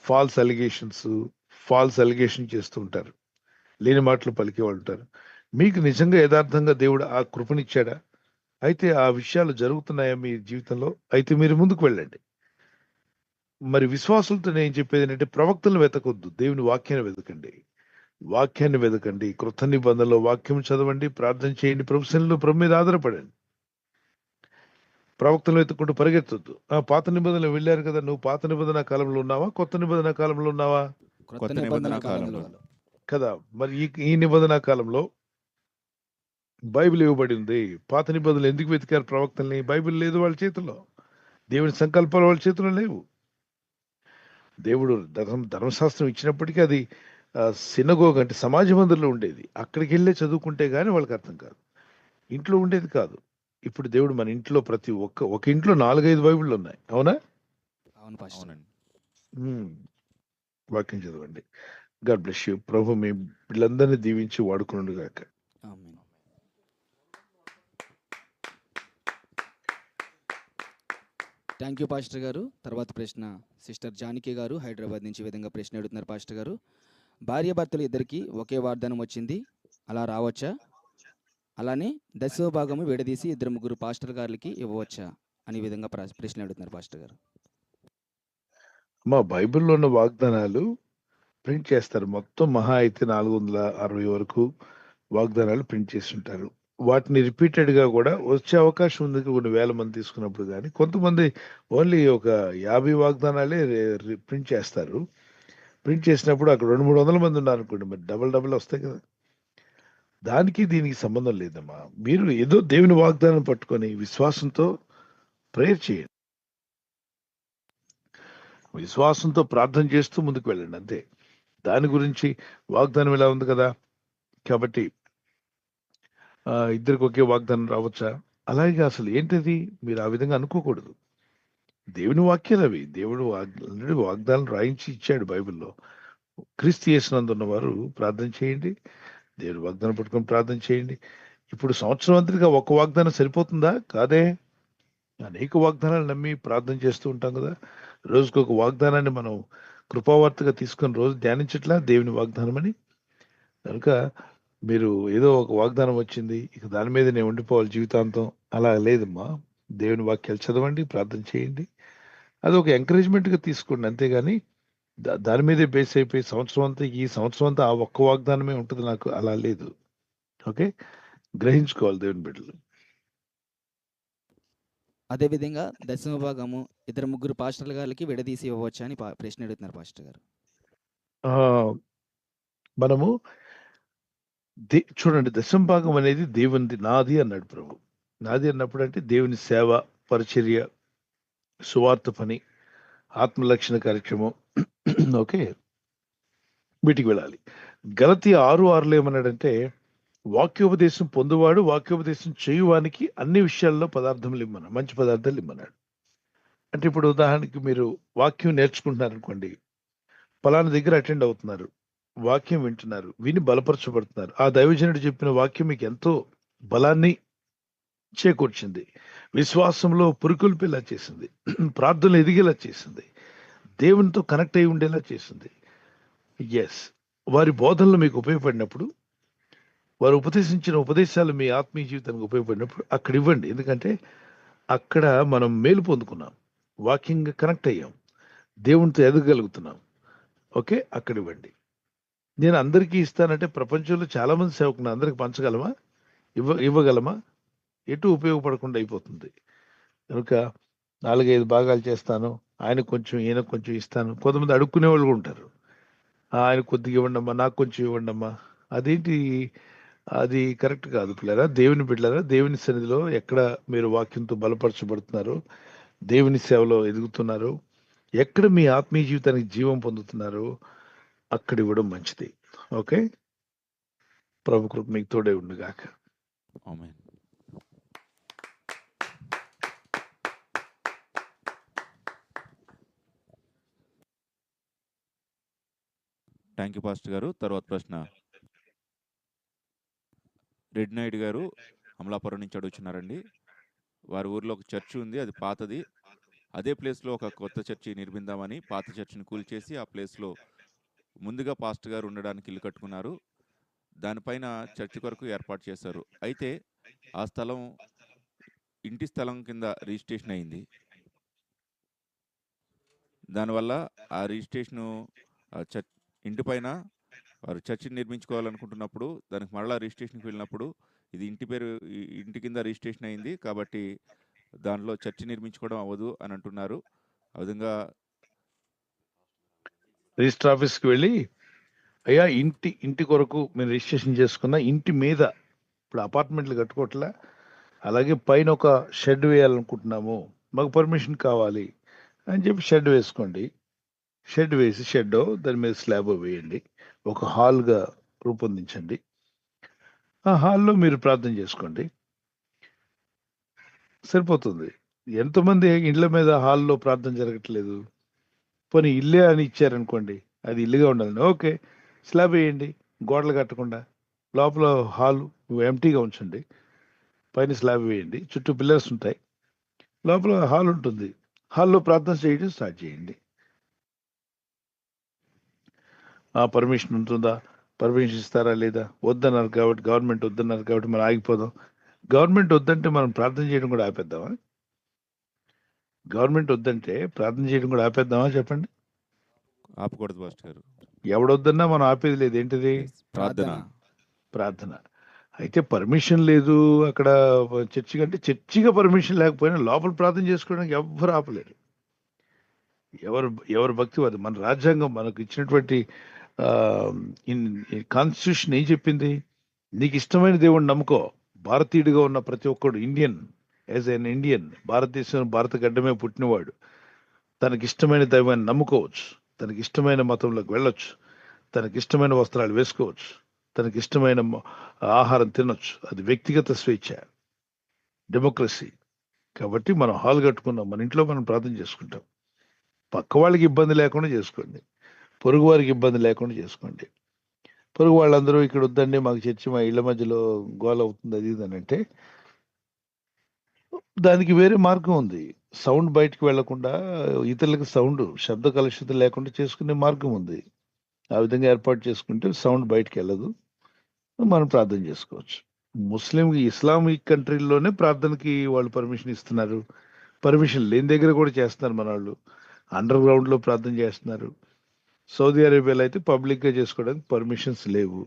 ఫాల్స్ అలిగేషన్ చేస్తూ ఉంటారు, లేని మాటలు పలికేవాళ్ళు ఉంటారు. మీకు నిజంగా యథార్థంగా దేవుడు ఆ కృపనిచ్చాడా? అయితే ఆ విషయాలు జరుగుతున్నాయా మీ జీవితంలో? అయితే మీరు ముందుకు వెళ్ళండి. మరి విశ్వాసులతో నేను చెప్పేది ఏంటంటే, ప్రవక్తలను వెతకొద్దు, దేవుని వాక్యాన్ని వెతకండి. కృత నిబంధనలో వాక్యం చదవండి, ప్రార్థన చేయండి, ప్రభు మీద ఆధారపడండి. ప్రవక్తలు వెతుక్కుంటూ పరిగెత్తొద్దు. పాత నిబంధనలు వెళ్ళారు కదా, నువ్వు పాత నిబంధన కాలంలో ఉన్నావా, కొత్త నిబంధన కాలంలో ఉన్నావా? కొత్త నిబంధన కాలంలో. కదా. మరి ఈ నిబంధన కాలంలో బైబిల్ ఇవ్వబడి ఉంది. పాత నిబంధనలు ఎందుకు వెతికారు ప్రవక్తల్ని? బైబిల్ లేదు వాళ్ళ చేతుల్లో, దేవుని సంకల్పాలు వాళ్ళ చేతుల్లో లేవు. దేవుడు ధర్మశాస్త్రం ఇచ్చినప్పటికీ అది సినగోగ్ అంటే సమాజ మందిరంలో ఉండేది. అక్కడికి వెళ్ళే చదువుకుంటే గానీ వాళ్ళకి అర్థం కాదు, ఇంట్లో ఉండేది కాదు. ఇప్పుడు దేవుడు మన ఇంట్లో ప్రతి ఒక ఇంట్లో 4-5 బైబిళ్ళు ఉన్నాయి. అవునా? అవునండి. వాక్యం చదవండి. God bless you. ప్రభు మీ పిల్లలందరినీ దీవించి వాడుకున్నాడు గాక. థ్యాంక్ యూ పాస్టర్ గారు. తర్వాత ప్రశ్న సిస్టర్ జానకి గారు హైదరాబాద్ నుంచి ఈ విధంగా ప్రశ్న అడుగుతున్నారు. పాస్టర్ గారు, భార్యాభర్తలు ఇద్దరికి ఒకే వాగ్దానం వచ్చింది, అలా రావచ్చా? అలానే 10వ భాగము విడదీసి 2-3 పాస్టర్ గారికి ఇవ్వవచ్చా అని విధంగా ప్రశ్న అడుగుతున్నారు పాస్టర్ గారు. మా బైబిల్లో ఉన్న వాగ్దానాలు ప్రింట్ చేస్తారు. మొత్తం మహా అయితే 460 వరకు వాగ్దానాలు ప్రింట్ చేసి ఉంటారు. వాటిని రిపీటెడ్గా కూడా వచ్చే అవకాశం ఉంది కొన్ని వేల మంది తీసుకున్నప్పుడు. కానీ కొంతమంది ఓన్లీ ఒక 50 వాగ్దానాలే ప్రింట్ చేస్తారు. ప్రింట్ చేసినప్పుడు అక్కడ 200-300 మంది ఉన్నారు అనుకోండి, మరి డబల్ వస్తాయి కదా. దానికి దీనికి సంబంధం లేదమ్మా. మీరు ఏదో దేవుని వాగ్దానం పట్టుకొని విశ్వాసంతో ప్రేయర్ చేయండి, విశ్వాసంతో ప్రార్థన చేస్తూ ముందుకు వెళ్ళండి, అంతే. దాని గురించి వాగ్దానం ఇలా ఉంది కదా, కాబట్టి ఇద్దరికి ఒకే వాగ్దానం రావచ్చా? అలాగే అసలు ఏంటది? మీరు ఆ విధంగా అనుకోకూడదు. దేవుని వాక్యాలు అవి. దేవుడు ఆల్రెడీ వాగ్దానం రాయించి ఇచ్చాడు బైబిల్లో. క్రీస్తు యేసునందున్న వారు ప్రార్థన చేయండి. దేవుని వాగ్దానం పట్టుకొని ప్రార్థన చేయండి. ఇప్పుడు సంవత్సరం అంతటిగా ఒక వాగ్దానం సరిపోతుందా? కాదే. అనేక వాగ్దానాలు నమ్మి ప్రార్థన చేస్తూ ఉంటాం కదా. రోజుకు ఒక వాగ్దానాన్ని మనం కృపావార్తగా తీసుకొని రోజు ధ్యానించట్లా దేవుని వాగ్దానం అని. కనుక మీరు ఏదో ఒక వాగ్దానం వచ్చింది, ఇక దాని మీద నేను ఉండిపోవాలి జీవితాంతం, అలా లేదమ్మా. దేవుని వాక్యాలు చదవండి, ప్రార్థన చేయండి. అది ఒక ఎంకరేజ్మెంట్గా తీసుకోండి, అంతేగాని దాని మీదే బేస్ అయిపోయి ఈ సంవత్సరం అంతా ఆ ఒక్క వాగ్దానమే ఉంటుంది నాకు, అలా లేదు. ఓకే, గ్రహించుకోవాలి దేవుని బిడ్డలు. అదేవిధంగా దశమ భాగము 2-3 పాస్టర్ల గారికి విడదీసి ఇవ్వవచ్చా అని ప్రశ్న అడుగుతున్నారు పాస్టర్ గారు. ఆ, మనము చూడండి, దశమ భాగం అనేది దేవునిది, నాది అన్నాడు ప్రభు. నాది అన్నప్పుడు అంటే దేవుని సేవ, పరిచర్య, సువార్త పని, ఆత్మలక్షణ కార్యక్రమం, ఓకే, వీటికి వెళ్ళాలి. గలతీ 6:6 ఏమన్నాడంటే, వాక్యోపదేశం పొందువాడు వాక్యోపదేశం చేయువానికి అన్ని విషయాల్లో పదార్థములు ఇమ్మన్నాడు, మంచి పదార్థాలు ఇమ్మన్నాడు. అంటే ఇప్పుడు ఉదాహరణకి మీరు వాక్యం నేర్చుకుంటున్నారు అనుకోండి, పలానా దగ్గర అటెండ్ అవుతున్నారు, వాక్యం వింటున్నారు, విని బలపరచబడుతున్నారు. ఆ దైవజనుడు చెప్పిన వాక్యం మీకు ఎంతో బలాన్ని చేకూర్చింది, విశ్వాసంలో పురుకొల్పేలా చేసింది, ప్రార్థనలు ఎదిగేలా చేసింది, దేవునితో కనెక్ట్ అయి ఉండేలా చేసింది. ఎస్, వారి బోధనలు మీకు ఉపయోగపడినప్పుడు, వారు ఉపదేశించిన ఉపదేశాలు మీ ఆత్మీయ జీవితానికి ఉపయోగపడినప్పుడు అక్కడ ఇవ్వండి. ఎందుకంటే అక్కడ మనం మేలు పొందుకున్నాం, వాక్యంగా కనెక్ట్ అయ్యాం, దేవునితో ఎదగలుగుతున్నాం. ఓకే, అక్కడ ఇవ్వండి. నేను అందరికీ ఇస్తానంటే ప్రపంచంలో చాలా మంది సేవకులు, అందరికి పంచగలమా? ఇవ్వగలమా? ఎటు ఉపయోగపడకుండా అయిపోతుంది. కనుక 4-5 భాగాలు చేస్తాను, ఆయన కొంచెం ఈయన కొంచెం ఇస్తాను. కొంతమంది అడుక్కునే వాళ్ళు కూడా ఉంటారు, ఆయన కొద్దిగా ఇవ్వండి అమ్మా, నాకు కొంచెం ఇవ్వండి అమ్మా. అదేంటి? అది కరెక్ట్ కాదు పిల్లరా, దేవుని బిడ్డలారా. దేవుని సన్నిధిలో ఎక్కడ మీరు వాక్యంతో బలపరచబడుతున్నారు, దేవుని సేవలో ఎదుగుతున్నారు, ఎక్కడ మీ ఆత్మీయ జీవితానికి జీవం పొందుతున్నారు, అక్కడ ఇవ్వడం మంచిది. ఓకే, ప్రభు కృప మీకు తోడే ఉండుగాక. ఆమేన్. థ్యాంక్ యూ పాస్టర్ గారు. తర్వాత ప్రశ్న రెడ్ నాయుడు గారు అమలాపురం నుంచి అడుగుతున్నారండి. వారి ఊర్లో ఒక చర్చి ఉంది, అది పాతది. అదే ప్లేస్లో ఒక కొత్త చర్చి నిర్మిందామని పాత చర్చిని కూల్చేసి ఆ ప్లేస్లో ముందుగా పాస్టర్ గారు ఉండడానికి ఇల్లు కట్టుకున్నారు. దానిపైన చర్చి కొరకు ఏర్పాటు చేశారు. అయితే ఆ స్థలం ఇంటి స్థలం కింద రిజిస్ట్రేషన్ అయింది. దానివల్ల ఆ రిజిస్ట్రేషను ఇంటి పైన వారు చర్చిని నిర్మించుకోవాలనుకుంటున్నప్పుడు దానికి మరలా రిజిస్ట్రేషన్కి వెళ్ళినప్పుడు ఇది ఇంటి కింద రిజిస్ట్రేషన్ అయింది కాబట్టి దానిలో చర్చి నిర్మించుకోవడం అవ్వదు అని అంటున్నారు. ఆ విధంగా రిజిస్టర్ ఆఫీస్కి వెళ్ళి, అయ్యా ఇంటి కొరకు మేము రిజిస్ట్రేషన్ చేసుకున్న ఇంటి మీద, ఇప్పుడు అపార్ట్మెంట్లు కట్టుకోవట్లే, అలాగే పైన ఒక షెడ్ వేయాలనుకుంటున్నాము, మాకు పర్మిషన్ కావాలి అని చెప్పి షెడ్ వేసుకోండి. షెడ్ వేసి దాని మీద స్లాబ్ వేయండి, ఒక హాల్గా రూపొందించండి. ఆ హాల్లో మీరు ప్రార్థన చేసుకోండి, సరిపోతుంది. ఎంతమంది ఇండ్ల మీద హాల్లో ప్రార్థన జరగట్లేదు? పోనీ ఇల్లే అని ఇచ్చారనుకోండి, అది ఇల్లుగా ఉండాలని, ఓకే, స్లాబ్ వేయండి, గోడలు కట్టకుండా, లోపల హాల్ ఎంటీగా ఉంచండి, పైన స్లాబ్ వేయండి, చుట్టూ పిల్లర్స్ ఉంటాయి, లోపల హాల్ ఉంటుంది, హాల్లో ప్రార్థన చేయడం స్టార్ట్ చేయండి. ఆ పర్మిషన్ ఉంటుందా, పర్మిషన్ ఇస్తారా లేదా? వద్దన్నారు కాబట్టి, గవర్నమెంట్ వద్దన్నారు కాబట్టి మనం ఆగిపోదాం. గవర్నమెంట్ వద్దంటే మనం ప్రార్థన చేయడం కూడా ఆపేద్దామా? గవర్నమెంట్ వద్దంటే ప్రార్థన చేయడం కూడా ఆపేద్దామా? చెప్పండి. ఆపకూడదు పాస్టర్ గారు. ఎవడొద్దన్నా మనం ఆపేది లేదు. ఏంటిది? ప్రార్థన. ప్రార్థన. అయితే పర్మిషన్ లేదు అక్కడ చర్చి కంటే, చర్చిగా పర్మిషన్ లేకపోయినా లోపల ప్రార్థన చేసుకోవడానికి ఎవ్వరు ఆపలేరు. ఎవరు భక్తి వారు. మన రాజ్యాంగం మనకు ఇచ్చినటువంటి కాన్స్టిట్యూషన్ ఏం చెప్పింది? నీకు ఇష్టమైన దేవుడిని నమ్ముకో. భారతీయుడిగా ఉన్న ప్రతి ఒక్కడు, ఇండియన్, యాజ్ ఎన్ ఇండియన్, భారతదేశం భారత గడ్డమే పుట్టినవాడు, తనకి ఇష్టమైన దైవాన్ని నమ్ముకోవచ్చు, తనకి ఇష్టమైన మతంలోకి వెళ్ళొచ్చు, తనకి ఇష్టమైన వస్త్రాలు వేసుకోవచ్చు, తనకి ఇష్టమైన ఆహారం తినొచ్చు. అది వ్యక్తిగత స్వేచ్ఛ, డెమోక్రసీ. కాబట్టి మనం హాల్ కట్టుకున్నాం, మన ఇంట్లో మనం ప్రార్థన చేసుకుంటాం. పక్క వాళ్ళకి ఇబ్బంది లేకుండా చేసుకోండి, పొరుగు వారికి ఇబ్బంది లేకుండా చేసుకోండి. పొరుగు వాళ్ళందరూ ఇక్కడ వద్దండి మాకు చర్చి మా ఇళ్ళ మధ్యలో గోల అవుతుంది అది ఇది అని అంటే దానికి వేరే మార్గం ఉంది. సౌండ్ బయటికి వెళ్లకుండా ఇతరులకు శబ్ద కలుషితం లేకుండా చేసుకునే మార్గం ఉంది. ఆ విధంగా ఏర్పాటు చేసుకుంటే సౌండ్ బయటికి వెళ్ళదు, మనం ప్రార్థన చేసుకోవచ్చు. ఇస్లామిక్ కంట్రీల్లోనే ప్రార్థనకి వాళ్ళు పర్మిషన్ ఇస్తున్నారు. పర్మిషన్ లేని దగ్గర కూడా చేస్తున్నారు మన వాళ్ళు. అండర్ గ్రౌండ్ లో ప్రార్థన చేస్తున్నారు. సౌదీ అరేబియాలో అయితే పబ్లిక్ గా చేసుకోవడానికి పర్మిషన్స్ లేవు.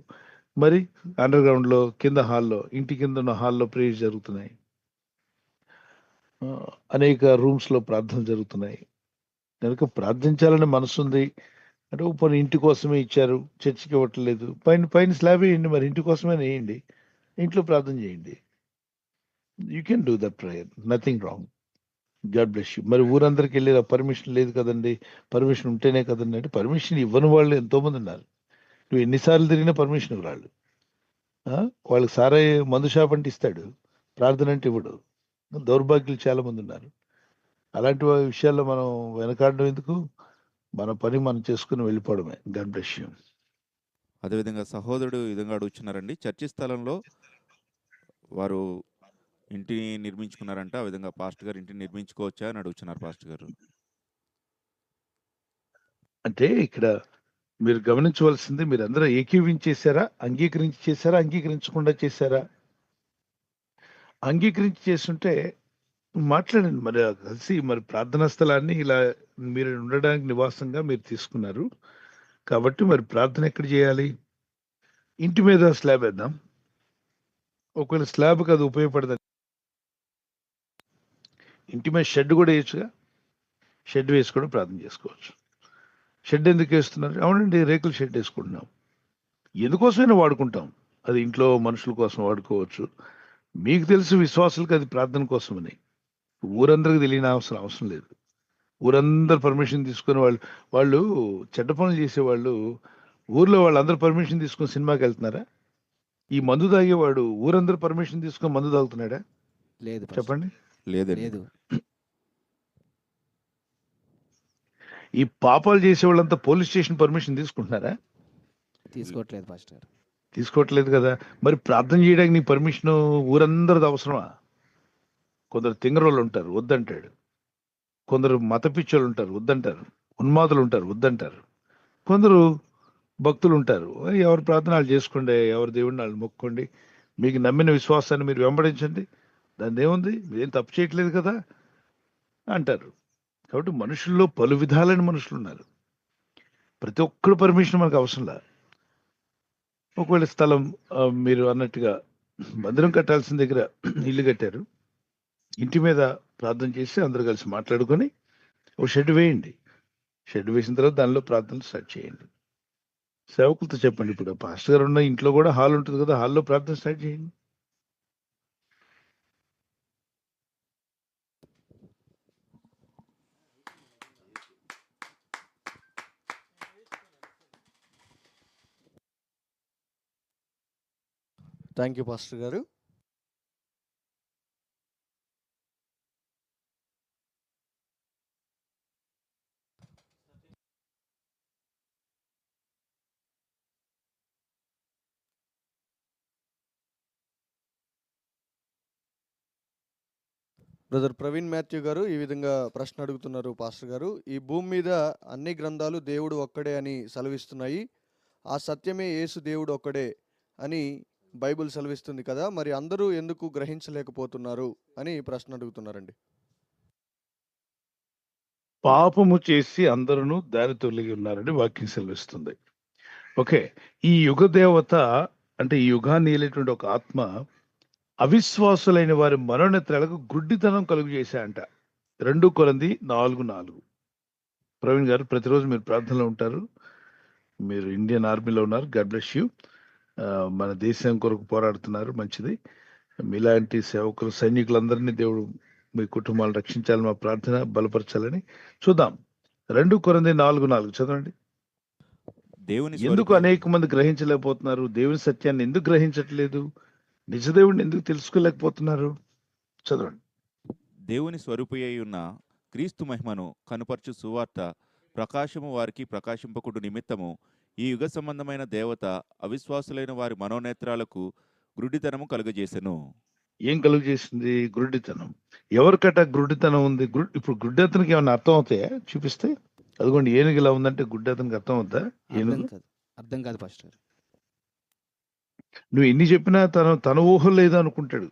మరి అండర్ గ్రౌండ్ లో కింద హాల్లో, ఇంటి కింద ఉన్న హాల్లో ప్రేయర్ జరుగుతున్నాయి. అనేక రూమ్స్ లో ప్రార్థన జరుగుతున్నాయి. కనుక ప్రార్థించాలని మనసు ఉంది అంటే పోనీ ఇంటి కోసమే ఇచ్చారు, చర్చికి ఇవ్వట్లేదు, పైన పైన స్లాబ్ వేయండి, మరి ఇంటి కోసమే వేయండి, ఇంట్లో ప్రార్థన చేయండి. You can do that prayer, nothing wrong. God bless you. మరి ఊరందరికి వెళ్ళి పర్మిషన్ లేదు కదండి, పర్మిషన్ ఉంటేనే కదండి అంటే పర్మిషన్ ఇవ్వని వాళ్ళు ఎంతో మంది ఉన్నారు. నువ్వు ఎన్నిసార్లు తిరిగినా పర్మిషన్ ఇవ్వరాళ్ళు. వాళ్ళకి సారా మందు షాప్ అంటే ఇస్తాడు, ప్రార్థన అంటే ఇవ్వడు. దౌర్భాగ్యులు చాలా మంది ఉన్నారు. అలాంటి విషయాల్లో మనం వెనకాడడం ఎందుకు? మన పని మనం చేసుకుని వెళ్ళిపోవడమే. God bless you. అదేవిధంగా సహోదరుడు ఈ విధంగా అడుగుతున్నారండి, చర్చి స్థలంలో వారు ఇంటిని నిర్మించుకున్నారంట, ఆ విధంగా పాస్టర్ గారు ఇంటిని నిర్మించుకోవచ్చా అని అడుగుతున్నారు పాస్టర్ గారు. అంటే ఇక్కడ మీరు గమనించవలసింది, మీరందరూ ఏకీవించేశారా, అంగీకరించకుండా చేశారా? అంగీకరించి చేస్తుంటే మాట్లాడండి. మరి కలిసి మరి ప్రార్థనా స్థలాన్ని ఇలా మీరు ఉండడానికి నివాసంగా మీరు తీసుకున్నారు కాబట్టి మరి ప్రార్థన ఎక్కడ చేయాలి? ఇంటి మీద స్లాబ్ వేద్దాం. ఒకవేళ స్లాబ్కి అది ఉపయోగపడదు, ఇంటి మీద షెడ్ కూడా వేయచ్చుగా. షెడ్ వేసుకొని ప్రార్థన చేసుకోవచ్చు. షెడ్ ఎందుకు వేస్తున్నారు? అవునండి, రేకుల షెడ్ వేసుకుంటున్నాం. ఎందుకోసమైనా వాడుకుంటాం. అది ఇంట్లో మనుషుల కోసం వాడుకోవచ్చు. మీకు తెలుసు విశ్వాసులకు అది ప్రార్థన కోసమని. ఊరందరికి తెలియని అవసరం లేదు. ఊరందరు పర్మిషన్ తీసుకుని వాళ్ళు చెడ్డ పనులు చేసేవాళ్ళు ఊర్లో వాళ్ళందరూ పర్మిషన్ తీసుకుని సినిమాకి వెళ్తున్నారా? ఈ మందు తాగేవాడు ఊరందరూ పర్మిషన్ తీసుకుని మందు తాగుతున్నాడా? లేదు పాస్టర్. చెప్పండి. లేదండి. లేదు. ఈ పాపాలు చేసే వాళ్ళంతా పోలీస్ స్టేషన్ పర్మిషన్ తీసుకుంటున్నారా? తీసుకోవట్లేదు పాస్టర్ గారు. తీసుకోవట్లేదు కదా. మరి ప్రార్థన చేయడానికి నీ పర్మిషన్ ఊరందరిది అవసరమా? కొందరు తింగరోళ్ళు ఉంటారు, వద్దంటాడు. కొందరు మత పిచ్చోళ్ళు ఉంటారు, వద్దంటారు. ఉన్మాదులు ఉంటారు, వద్దంటారు. కొందరు భక్తులు ఉంటారు, ఎవరు ప్రార్థనలు చేసుకోండి, ఎవరి దేవుడిని వాళ్ళు మొక్కోండి, మీకు నమ్మిన విశ్వాసాన్ని మీరు వెంబడించండి, దాన్ని ఏముంది, మీరేం తప్పు చేయట్లేదు కదా అంటారు. కాబట్టి మనుషుల్లో పలు విధాలైన మనుషులు ఉన్నారు. ప్రతి ఒక్కరు పర్మిషన్ మనకు అవసరంలా. ఒకవేళ స్థలం మీరు అన్నట్టుగా మందిరం కట్టాల్సిన దగ్గర ఇల్లు కట్టారు, ఇంటి మీద ప్రార్థన చేసి అందరూ కలిసి మాట్లాడుకొని ఒక షెడ్ వేయండి. షెడ్ వేసిన తర్వాత దానిలో ప్రార్థన స్టార్ట్ చేయండి. సేవకులతో చెప్పండి, ఇప్పుడు పాస్టర్ గారు ఉన్న ఇంట్లో కూడా హాల్ ఉంటుంది కదా, హాల్లో ప్రార్థన స్టార్ట్ చేయండి. థ్యాంక్ యూ పాస్టర్ గారు. బ్రదర్ ప్రవీణ్ మాథ్యూ గారు ఈ విధంగా ప్రశ్న అడుగుతున్నారు పాస్టర్ గారు. ఈ భూమి మీద అన్ని గ్రంథాలు దేవుడు ఒక్కడే అని సెలవిస్తున్నాయి. ఆ సత్యమే యేసు దేవుడు ఒక్కడే అని బైబిల్ సెలవిస్తుంది కదా, మరి అందరూ ఎందుకు గ్రహించలేకపోతున్నారు అని ప్రశ్న అడుగుతున్నారండి. పాపము చేసి అందరూ దారి తొలగి ఉన్నారని వాక్యం సెలవిస్తుంది. ఓకే, ఈ యుగ దేవత అంటే ఈ యుగాన్ని ఏలేటువంటి ఒక ఆత్మ అవిశ్వాసులైన వారి మనోనేత్రాలకు గుడ్డితనం కలుగు చేశాయంట. 2 కొరింథీ 4:4. ప్రవీణ్ గారు ప్రతిరోజు మీరు ప్రార్థనలో ఉంటారు, మీరు ఇండియన్ ఆర్మీలో ఉన్నారు, గాడ్ బ్లెస్ యూ. మన దేశం కొరకు పోరాడుతున్నారు, మంచిది. మీలాంటి సేవకులు సైనికులందరినీ దేవుడు మీ కుటుంబాలను రక్షించాలని మా ప్రార్థన, బలపరచాలని. చూద్దాం 2 కొరింథీ 4:4 చదవండి. దేవుని ఎందుకు స్వరూపి అనేక మంది గ్రహించలేకపోతున్నారు? దేవుని సత్యాన్ని ఎందుకు గ్రహించట్లేదు? నిజదేవుడిని ఎందుకు తెలుసుకోలేకపోతున్నారు? చదవండి. దేవుని స్వరూపి అయి ఉన్న క్రీస్తు మహిమను కనుపర్చు సువార్త ప్రకాశము వారికి ప్రకాశింపకుడు నిమిత్తము ఈ యుగ సంబంధమైన దేవత అవిశ్వాసులైన వారి మనోనేత్రాలకు గురుడితనము కలుగజేసెను. ఏం కలుగు చేసింది? గురుడితనం. ఎవరికట గురుడితనం ఉంది? ఇప్పుడు గుడ్డతనికి ఏమైనా అర్థం అవుతాయా? చూపిస్తే. అదిగోండి ఏనుగు ఇలా ఉందంటే గుడ్డతనికి అర్థం అవుతా? ఏనుగు అర్థం కాదు పాస్టర్ గారు. నువ్వు ఎన్ని చెప్పినా తన ఊహ లేదు అనుకుంటాడు.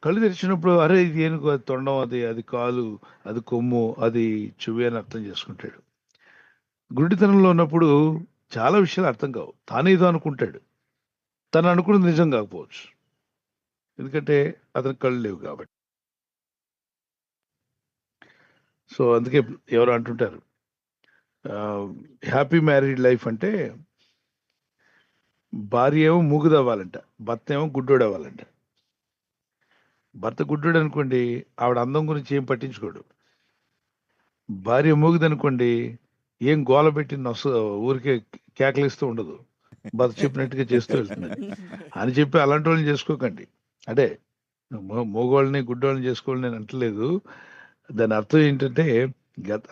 కళ్ళు తెరిచినప్పుడు అరే ఇది ఏనుగు, అది తొండం, అది కాలు, అది కొమ్ము, అది చెవి అని అర్థం చేసుకుంటాడు. గుడ్డితనంలో ఉన్నప్పుడు చాలా విషయాలు అర్థం కావు. తానేదో అనుకుంటాడు. తను అనుకున్నది నిజం కాకపోవచ్చు. ఎందుకంటే అతనికి కళ్ళు లేవు కాబట్టి. సో అందుకే ఎవరు అంటుంటారు హ్యాపీ మ్యారీడ్ లైఫ్ అంటే భార్య ఏమో మూగుదవ్వాలంట, భర్త ఏమో గుడ్డోడు అవ్వాలంట. భర్త గుడ్డోడు అనుకోండి, ఆవిడ అందం గురించి ఏం పట్టించుకోడు. భార్య మూగుదనుకోండి, ఏం గోల పెట్టి ఊరికే కేకలిస్తూ ఉండదు, భర్త చెప్పినట్టుగా చేస్తూ వెళ్తున్నది అని చెప్పి అలాంటి వాళ్ళని చేసుకోకండి. అంటే మూగోళ్ళని గుడ్డోళ్ళని చేసుకోవాలని నేను అంటలేదు. దాని అర్థం ఏంటంటే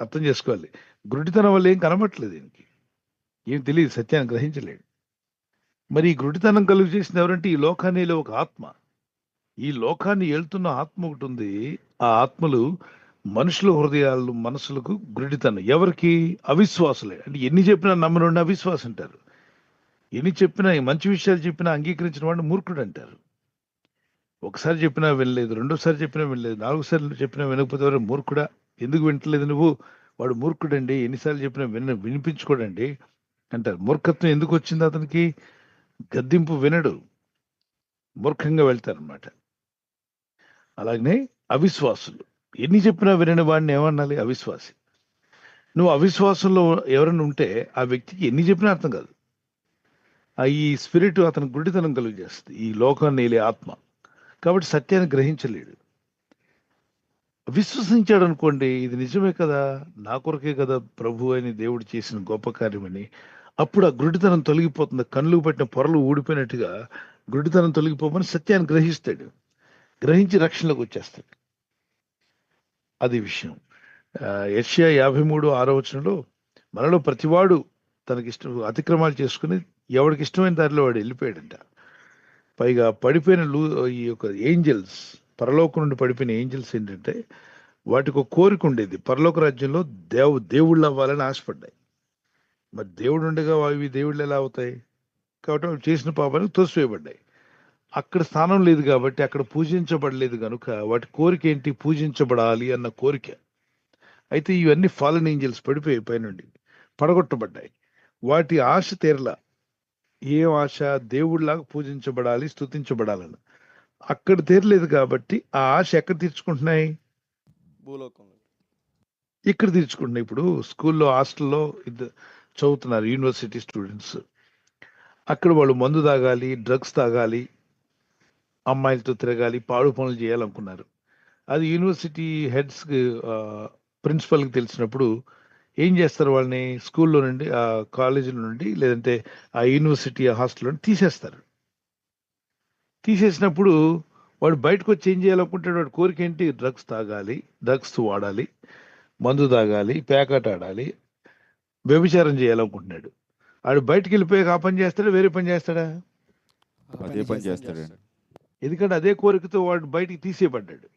అర్థం చేసుకోవాలి. గుడ్డితనం వల్ల ఏం కనబట్టలేదు, దీనికి ఏం తెలియదు, సత్యాన్ని గ్రహించలేడు. మరి ఈ గుడ్డితనం కలుగు చేసింది ఎవరంటే ఈ లోకానిలో ఒక ఆత్మ. ఈ లోకాన్ని ఏళ్తున్న ఆత్మ ఒకటి ఉంది. ఆ ఆత్మలు మనుషుల హృదయాలు, మనసులకు గుడ్డితనం. ఎవరికి? అవిశ్వాసులే. అంటే ఎన్ని చెప్పినా నమ్మనుండి అవిశ్వాసం అంటారు. ఎన్ని చెప్పినా, మంచి విషయాలు చెప్పినా అంగీకరించిన వాడిని మూర్ఖుడు అంటారు. ఒకసారి చెప్పినా వినలేదు, రెండోసారి చెప్పినా వినలేదు, 4 సార్లు చెప్పినా వినకపోతే వారు మూర్ఖుడా, ఎందుకు వింటలేదు నువ్వు, వాడు మూర్ఖుడండి, ఎన్నిసార్లు చెప్పినా వినిపించుకోడండి అంటారు. మూర్ఖత్వం ఎందుకు వచ్చింది అతనికి? గద్దింపు వినడు, మూర్ఖంగా వెళ్తారనమాట. అలాగనే అవిశ్వాసులు, ఎన్ని చెప్పినా వినని వాడిని ఏమనాలి? అవిశ్వాసి. నువ్వు అవిశ్వాసంలో ఎవరైనా ఉంటే ఆ వ్యక్తికి ఎన్ని చెప్పినా అర్థం కాదు. ఈ స్పిరిట్ అతను గుడ్డితనం కలుగు చేస్తుంది, ఈ లోకాన్ని ఏలే ఆత్మ. కాబట్టి సత్యాన్ని గ్రహించలేడు. విశ్వసించాడు అనుకోండి, ఇది నిజమే కదా, నా కొరకే కదా ప్రభు అని దేవుడు చేసిన గొప్ప కార్యమని, అప్పుడు ఆ గుడ్డితనం తొలగిపోతుంది. కళ్ళు పెట్టిన పొరలు ఊడిపోయినట్టుగా గుడ్డితనం తొలగిపోమని సత్యాన్ని గ్రహిస్తాడు. గ్రహించి రక్షణలోకి వచ్చేస్తాడు. అది విషయం. యెషయా 53:6 మనలో ప్రతివాడు తనకిష్టం అతిక్రమాలు చేసుకుని ఎవడికి ఇష్టమైన దారిలో వాడు వెళ్ళిపోయాడంట. పైగా పడిపోయిన ఈ యొక్క ఏంజల్స్, పరలోకం నుండి పడిపోయిన ఏంజల్స్ ఏంటంటే వాటికి ఒక కోరిక ఉండేది, పరలోక రాజ్యంలో దేవుళ్ళు అవ్వాలని ఆశపడ్డాయి. మరి దేవుడు ఉండగా అవి దేవుళ్ళు ఎలా అవుతాయి? కాబట్టి అవి చేసిన పాపానికి తోసివేయబడ్డాయి. అక్కడ స్థానం లేదు కాబట్టి, అక్కడ పూజించబడలేదు కనుక వాటి కోరిక ఏంటి? పూజించబడాలి అన్న కోరిక. అయితే ఇవన్నీ ఫాలన్ ఏంజల్స్ పడిపోయాయి, పైనుండి పడగొట్టబడ్డాయి. వాటి ఆశ తీరలా. ఏం ఆశ? దేవుడిలాగా పూజించబడాలి, స్తుతించబడాలని. అక్కడ తీరలేదు కాబట్టి ఆ ఆశ ఎక్కడ తీర్చుకుంటున్నాయి? భూలోకంలో. ఇక్కడ తీర్చుకుంటున్నాయి. ఇప్పుడు స్కూల్లో, హాస్టల్లో చదువుతున్నారు యూనివర్సిటీ స్టూడెంట్స్. అక్కడ వాళ్ళు మందు తాగాలి, డ్రగ్స్ తాగాలి, అమ్మాయిలతో తిరగాలి, పాడు పనులు చేయాలనుకున్నారు. అది యూనివర్సిటీ హెడ్స్కి, ప్రిన్సిపల్కి తెలిసినప్పుడు ఏం చేస్తారు? వాళ్ళని స్కూల్లో నుండి, ఆ కాలేజీల నుండి, లేదంటే ఆ యూనివర్సిటీ హాస్టల్ నుండి తీసేస్తారు. తీసేసినప్పుడు వాడు బయటకు వచ్చి ఏం చేయాలనుకుంటాడు? వాడి కోరిక ఏంటి? డ్రగ్స్ తాగాలి, డ్రగ్స్ వాడాలి, మందు తాగాలి, పేకాట ఆడాలి, వ్యభిచారం చేయాలనుకుంటున్నాడు. వాడు బయటకు వెళ్ళిపోయాక ఆ పని చేస్తాడా, వేరే పని చేస్తాడా? అదే పని చేస్తాడండి. ఎందుకంటే అదే కోరికతో వాడు బయటికి తీసేయబడ్డాడు.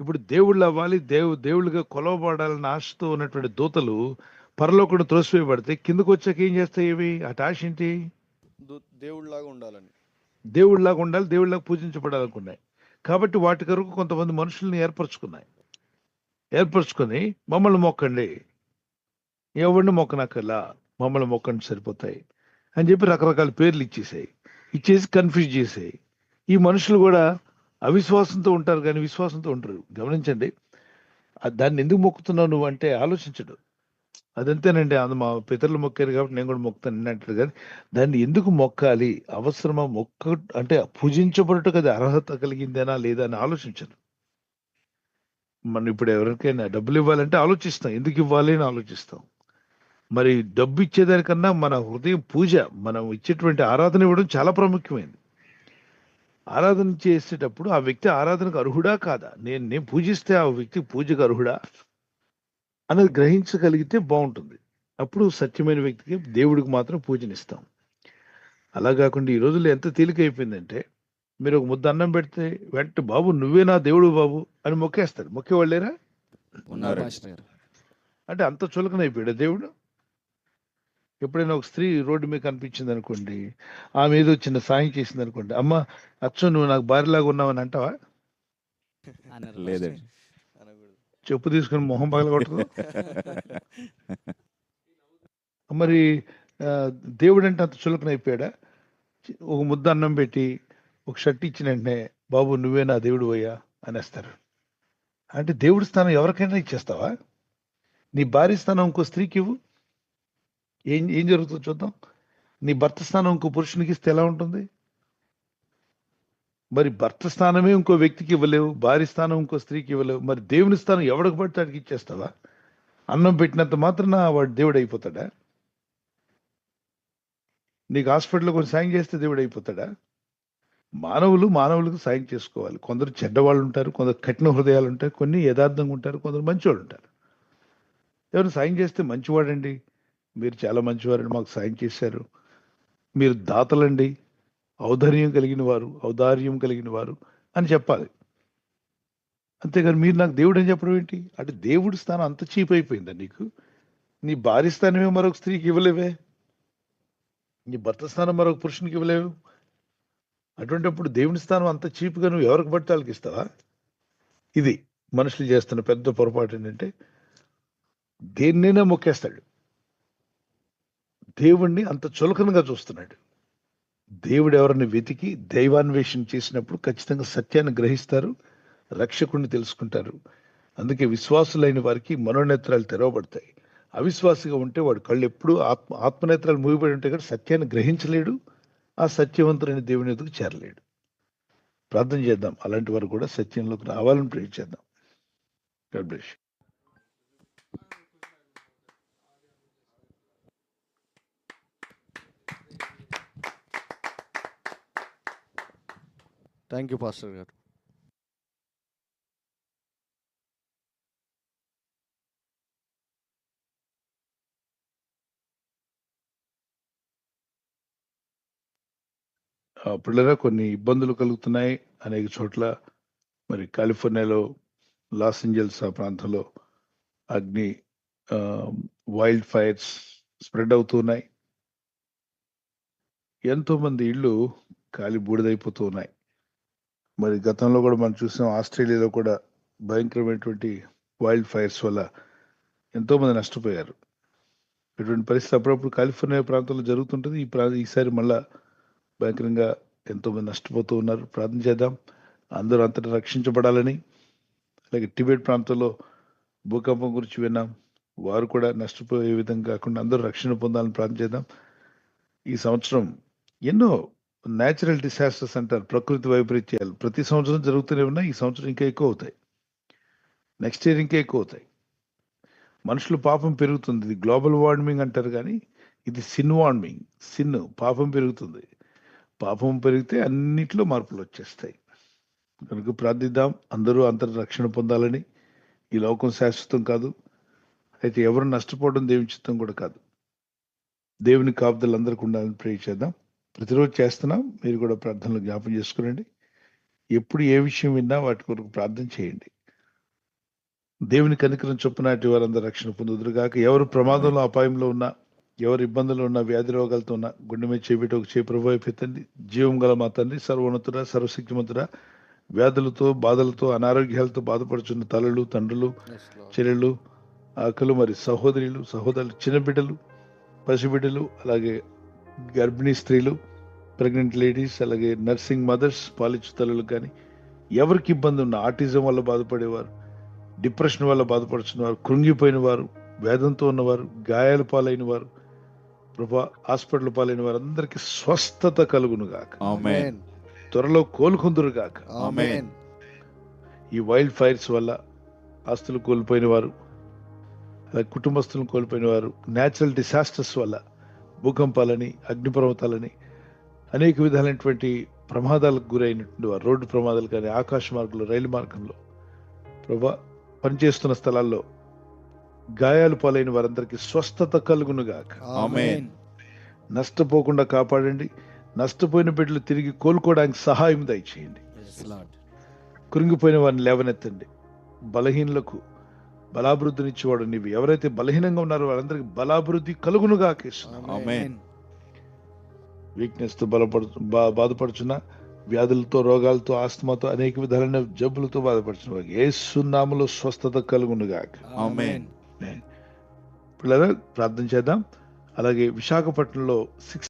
ఇప్పుడు దేవుళ్ళు అవ్వాలి, దేవుళ్ళుగా కొలవబడాలన్న ఆశతో ఉన్నటువంటి దూతలు పరలోకంలో త్రోసివేయబడితే కిందకు వచ్చాక ఏం చేస్తాయి ఇవి? అటు ఆశ ఏంటి? దేవుడిలాగా ఉండాలని, దేవుడిలాగా ఉండాలి, దేవుడిలాగా పూజించబడాలనుకున్నాయి. కాబట్టి వాటి కొరకు కొంతమంది మనుషుల్ని ఏర్పరచుకొని మమ్మల్ని మొక్కండి, ఎవరిని మొక్కనక్కర్లా, మమ్మల్ని మొక్కండి సరిపోతాయి అని చెప్పి రకరకాల పేర్లు ఇచ్చేసి కన్ఫ్యూజ్ చేసాయి. ఈ మనుషులు కూడా అవిశ్వాసంతో ఉంటారు కానీ విశ్వాసంతో ఉంటారు. గమనించండి, దాన్ని ఎందుకు మొక్కుతున్నావు నువ్వు అంటే ఆలోచించడు. అదంతేనండి, మా పితరులు మొక్కారు కాబట్టి నేను కూడా మొక్కుతాను అంటాడు. కానీ దాన్ని ఎందుకు మొక్కాలి, అవసరమా, అంటే పూజించబడటం కదా అర్హత కలిగిందేనా లేదా అని ఆలోచించరు. మనం ఇప్పుడు ఎవరికైనా డబ్బులు ఇవ్వాలంటే ఆలోచిస్తాం, ఎందుకు ఇవ్వాలి అని ఆలోచిస్తాం. మరి డబ్బు ఇచ్చేదానికన్నా మన హృదయం పూజ, మనం ఇచ్చేటువంటి ఆరాధన ఇవ్వడం చాలా ప్రాముఖ్యమైనది. ఆరాధన చేసేటప్పుడు ఆ వ్యక్తి ఆరాధనకు అర్హుడా కాదా, నేను పూజిస్తే ఆ వ్యక్తి పూజకు అర్హుడా అనేది గ్రహించగలిగితే బాగుంటుంది. అప్పుడు సత్యమైన వ్యక్తికి, దేవుడికి మాత్రం పూజనిస్తాం. అలా కాకుండా ఈ రోజుల్లో ఎంత తేలికైపోయిందంటే, మీరు ఒక ముద్ద అన్నం పెడితే వెంటనే బాబు నువ్వే నా దేవుడు బాబు అని మొక్కేస్తారు. మొక్కేవాళ్ళేరా? ఉన్నారు ఉన్నారండి. పాస్టర్ గారు. అంటే అంత చులకనైపోయాడు దేవుడు. ఎప్పుడైనా ఒక స్త్రీ రోడ్డు మీద కనిపించింది అనుకోండి, ఆమె ఏదో చిన్న సాయం చేసింది అనుకోండి, అమ్మ అచ్చం నువ్వు నాకు భార్యలాగా ఉన్నావని అంటావా? అన్నారు లేదండి. అనకూడదు. చెప్పు తీసుకుని మొహం పగలగొట్టదు. మరి ఆ, దేవుడు అంటే అంత చులకనైపోయాడా? ఒక ముద్ద అన్నం పెట్టి ఒక షర్ట్ ఇచ్చిన వెంటనే బాబు నువ్వే నా దేవుడు అయ్యా అనేస్తారు. అంటే దేవుడి స్థానం ఎవరికైనా ఇచ్చేస్తావా? నీ భార్య స్థానం ఇంకో స్త్రీకి ఇవ్వు, ఏం ఏం జరుగుతుందో చూద్దాం. నీ భర్త స్థానం ఇంకో పురుషునికి ఇస్తే ఎలా ఉంటుంది? మరి భర్త స్థానమే ఇంకో వ్యక్తికి ఇవ్వలేవు, భార్య స్థానం ఇంకో స్త్రీకి ఇవ్వలేవు, మరి దేవుని స్థానం ఎవడికి పడితే వాడికి ఇచ్చేస్తావా? అన్నం పెట్టినంత మాత్రాన వాడు దేవుడు అయిపోతాడా? నీకు హాస్పిటల్లో కొంచెం సాయం చేస్తే దేవుడు అయిపోతాడా? మానవులకు సాయం చేసుకోవాలి. కొందరు చెడ్డవాళ్ళు ఉంటారు, కొందరు కఠిన హృదయాలు ఉంటారు, కొన్ని యథార్థంగా ఉంటారు, కొందరు మంచివాళ్ళు ఉంటారు. ఎవరు సాయం చేస్తే మంచివాడండి, మీరు చాలా మంచివారండి, మాకు సాయం చేశారు, మీరు దాతలండి, ఔదార్యం కలిగిన వారు అని చెప్పాలి. అంతేగాని మీరు నాకు దేవుడు అని చెప్పడం ఏంటి? అంటే దేవుడి స్థానం అంత చీప్ అయిపోయిందా నీకు? నీ భార్య స్థానమే మరొక స్త్రీకి ఇవ్వలేవే, నీ భర్త స్థానం మరొక పురుషునికి ఇవ్వలేవు. అటువంటిప్పుడు దేవుని స్థానం అంత చీప్గా నువ్వు ఎవరికి పడితే వాళ్ళకి ఇస్తావా? ఇది మనుషులు చేస్తున్న పెద్ద పొరపాటు ఏంటంటే, దేన్నైనా మొక్కేస్తాడు, దేవుణ్ణి అంత చులకనగా చూస్తున్నాడు. దేవుడు ఎవరిని వెతికి దైవాన్వేషణ చేసినప్పుడు ఖచ్చితంగా సత్యాన్ని గ్రహిస్తారు, రక్షకుడిని తెలుసుకుంటారు. అందుకే విశ్వాసులైన వారికి మనోనేత్రాలు తెరవబడతాయి. అవిశ్వాసిగా ఉంటే వాడు కళ్ళు ఎప్పుడు ఆత్మనేత్రాలు మూగిపడి ఉంటే కానీ సత్యాన్ని గ్రహించలేడు, ఆ సత్యవంతుడైన దేవుని ఎదుగు చేరలేడు. ప్రార్థన చేద్దాం, అలాంటి వారు కూడా సత్యంలోకి రావాలని ప్రే చేద్దాం. God bless you. Thank you pastor గారు. పిల్లరా కొన్ని ఇబ్బందులు కలుగుతున్నాయి అనేక చోట్ల. మరి కాలిఫోర్నియాలో, లాస్ ఏంజల్స్ ఆ ప్రాంతంలో అగ్ని వైల్డ్ ఫైర్స్ స్ప్రెడ్ అవుతున్నాయి. ఎంతో మంది ఇళ్ళు కాలి బూడిదైపోతూ ఉన్నాయి. మరి గతంలో కూడా మనం చూసాం, ఆస్ట్రేలియాలో కూడా భయంకరమైనటువంటి వైల్డ్ ఫైర్స్ వల్ల ఎంతో మంది నష్టపోయారు. ఇటువంటి పరిస్థితి అప్పుడప్పుడు కాలిఫోర్నియా ప్రాంతంలో జరుగుతుంటుంది. ఈసారి మళ్ళా భయంకరంగా ఎంతో మంది నష్టపోతూ ఉన్నారు. ప్రార్థన చేద్దాం, అందరూ అంతటా రక్షించబడాలని. అలాగే టిబెట్ ప్రాంతంలో భూకంపం గురించి విన్నాం, వారు కూడా నష్టపోయే విధంగా కాకుండా అందరూ రక్షణ పొందాలని ప్రార్థన చేద్దాం. ఈ సంవత్సరం ఎన్నో న్యాచురల్ డిసాస్టర్స్ అంటారు, ప్రకృతి వైపరీత్యాలు ప్రతి సంవత్సరం జరుగుతూనే ఉన్నాయి. ఈ సంవత్సరం ఇంకా ఎక్కువ అవుతాయి, నెక్స్ట్ ఇయర్ ఇంకా ఎక్కువ అవుతాయి. మనుషులు పాపం పెరుగుతుంది. ఇది గ్లోబల్ వార్మింగ్ అంటారు, కానీ ఇది సిన్ వార్మింగ్. సిన్ పాపం పెరుగుతుంది. పాపం పెరిగితే అన్నిట్లో మార్పులు వచ్చేస్తాయి. కనుక ప్రార్థిద్దాం, అందరూ అంతర్ రక్షణ పొందాలని. ఈ లోకం శాశ్వతం కాదు, అయితే ఎవరు నష్టపోవడం దేవుని చిత్తం కూడా కాదు. దేవుని కాపుదలు అందరికీ ఉండాలని ప్రే చేద్దాం. ప్రతిరోజు చేస్తున్నాం, మీరు కూడా ప్రార్థనలు జ్ఞాపం చేసుకునండి. ఎప్పుడు ఏ విషయం విన్నా వాటి కొరకు ప్రార్థన చేయండి. దేవుని కనికరం చొప్పునాటి వారందరూ రక్షణ పొందుదురుగాక. ఎవరు ప్రమాదంలో అపాయంలో ఉన్నా, ఎవరు ఇబ్బందులు ఉన్నా, వ్యాధి రోగాలతో ఉన్నా, గుండె మీద చేపెట్టి ఒక చేయి ప్రభు అయిపోతుంది. జీవం గల మా తండ్రి, సర్వోన్నతుడా, సర్వశక్తిమంతుడా, వ్యాధులతో, బాధలతో, అనారోగ్యాలతో బాధపడుచున్న తల్లులు, తండ్రులు, Yes, Lord. చెల్లెళ్ళు, ఆకలు, మరి సహోదరులు, చిన్న బిడ్డలు, పసిబిడ్డలు, అలాగే గర్భిణీ స్త్రీలు, ప్రెగ్నెంట్ లేడీస్, అలాగే నర్సింగ్ మదర్స్, పాలిచ్చు తల్లులు, కానీ ఎవరికి ఇబ్బంది ఉన్న, ఆటిజం వల్ల బాధపడేవారు, డిప్రెషన్ వల్ల బాధపడుతున్న వారు, కృంగిపోయిన వారు, వేదంతో ఉన్నవారు, గాయాల పాలైన వారు, ప్రభా హాస్పిటల్ పాలైన వారు అందరికీ స్వస్థత కలుగును గాక. ఆమేన్. త్వరలో కోలుకుందురు గాక. ఆమేన్. ఈ వైల్డ్ ఫైర్స్ వల్ల ఆస్తులు కోల్పోయిన వారు, అలాగే కుటుంబస్తులను కోల్పోయిన వారు, న్యాచురల్ డిసాస్టర్స్ వల్ల భూకంపాలని, అగ్నిపర్వతాలని, అనేక విధాలైనటువంటి ప్రమాదాలకు గురైనటువంటి వారు, రోడ్డు ప్రమాదాలు కానీ, ఆకాశ మార్గంలో, రైలు మార్గంలో ప్రభా పనిచేస్తున్న స్థలాల్లో గాయాలు పాలైన వారందరికీ స్వస్థత కలుగునుగాక. ఆమేన్. నష్టపోకుండా కాపాడండి. నష్టపోయిన బిడ్డలు తిరిగి కోలుకోవడానికి సహాయం దయచేయండి. కృంగిపోయిన వారిని లేవనెత్తండి. బలహీనులకు బలాభివృద్ధినిచ్చేవాడు నీవు. ఎవరైతే బలహీనంగా ఉన్నారో వారందరికీ బలాభివృద్ధి కలుగునుగాక. ఆమేన్. వీక్నెస్ తో బాధపడుచున్న, వ్యాధులతో, రోగాలతో, ఆస్తమాతో, అనేక విధాలైన జబ్బులతో బాధపడుచున్న వారికి యేసు నామములో స్వస్థత కలుగునుగాక. ఆమేన్. పిల్లలు ప్రార్థన చేద్దాం. అలాగే విశాఖపట్నంలో 6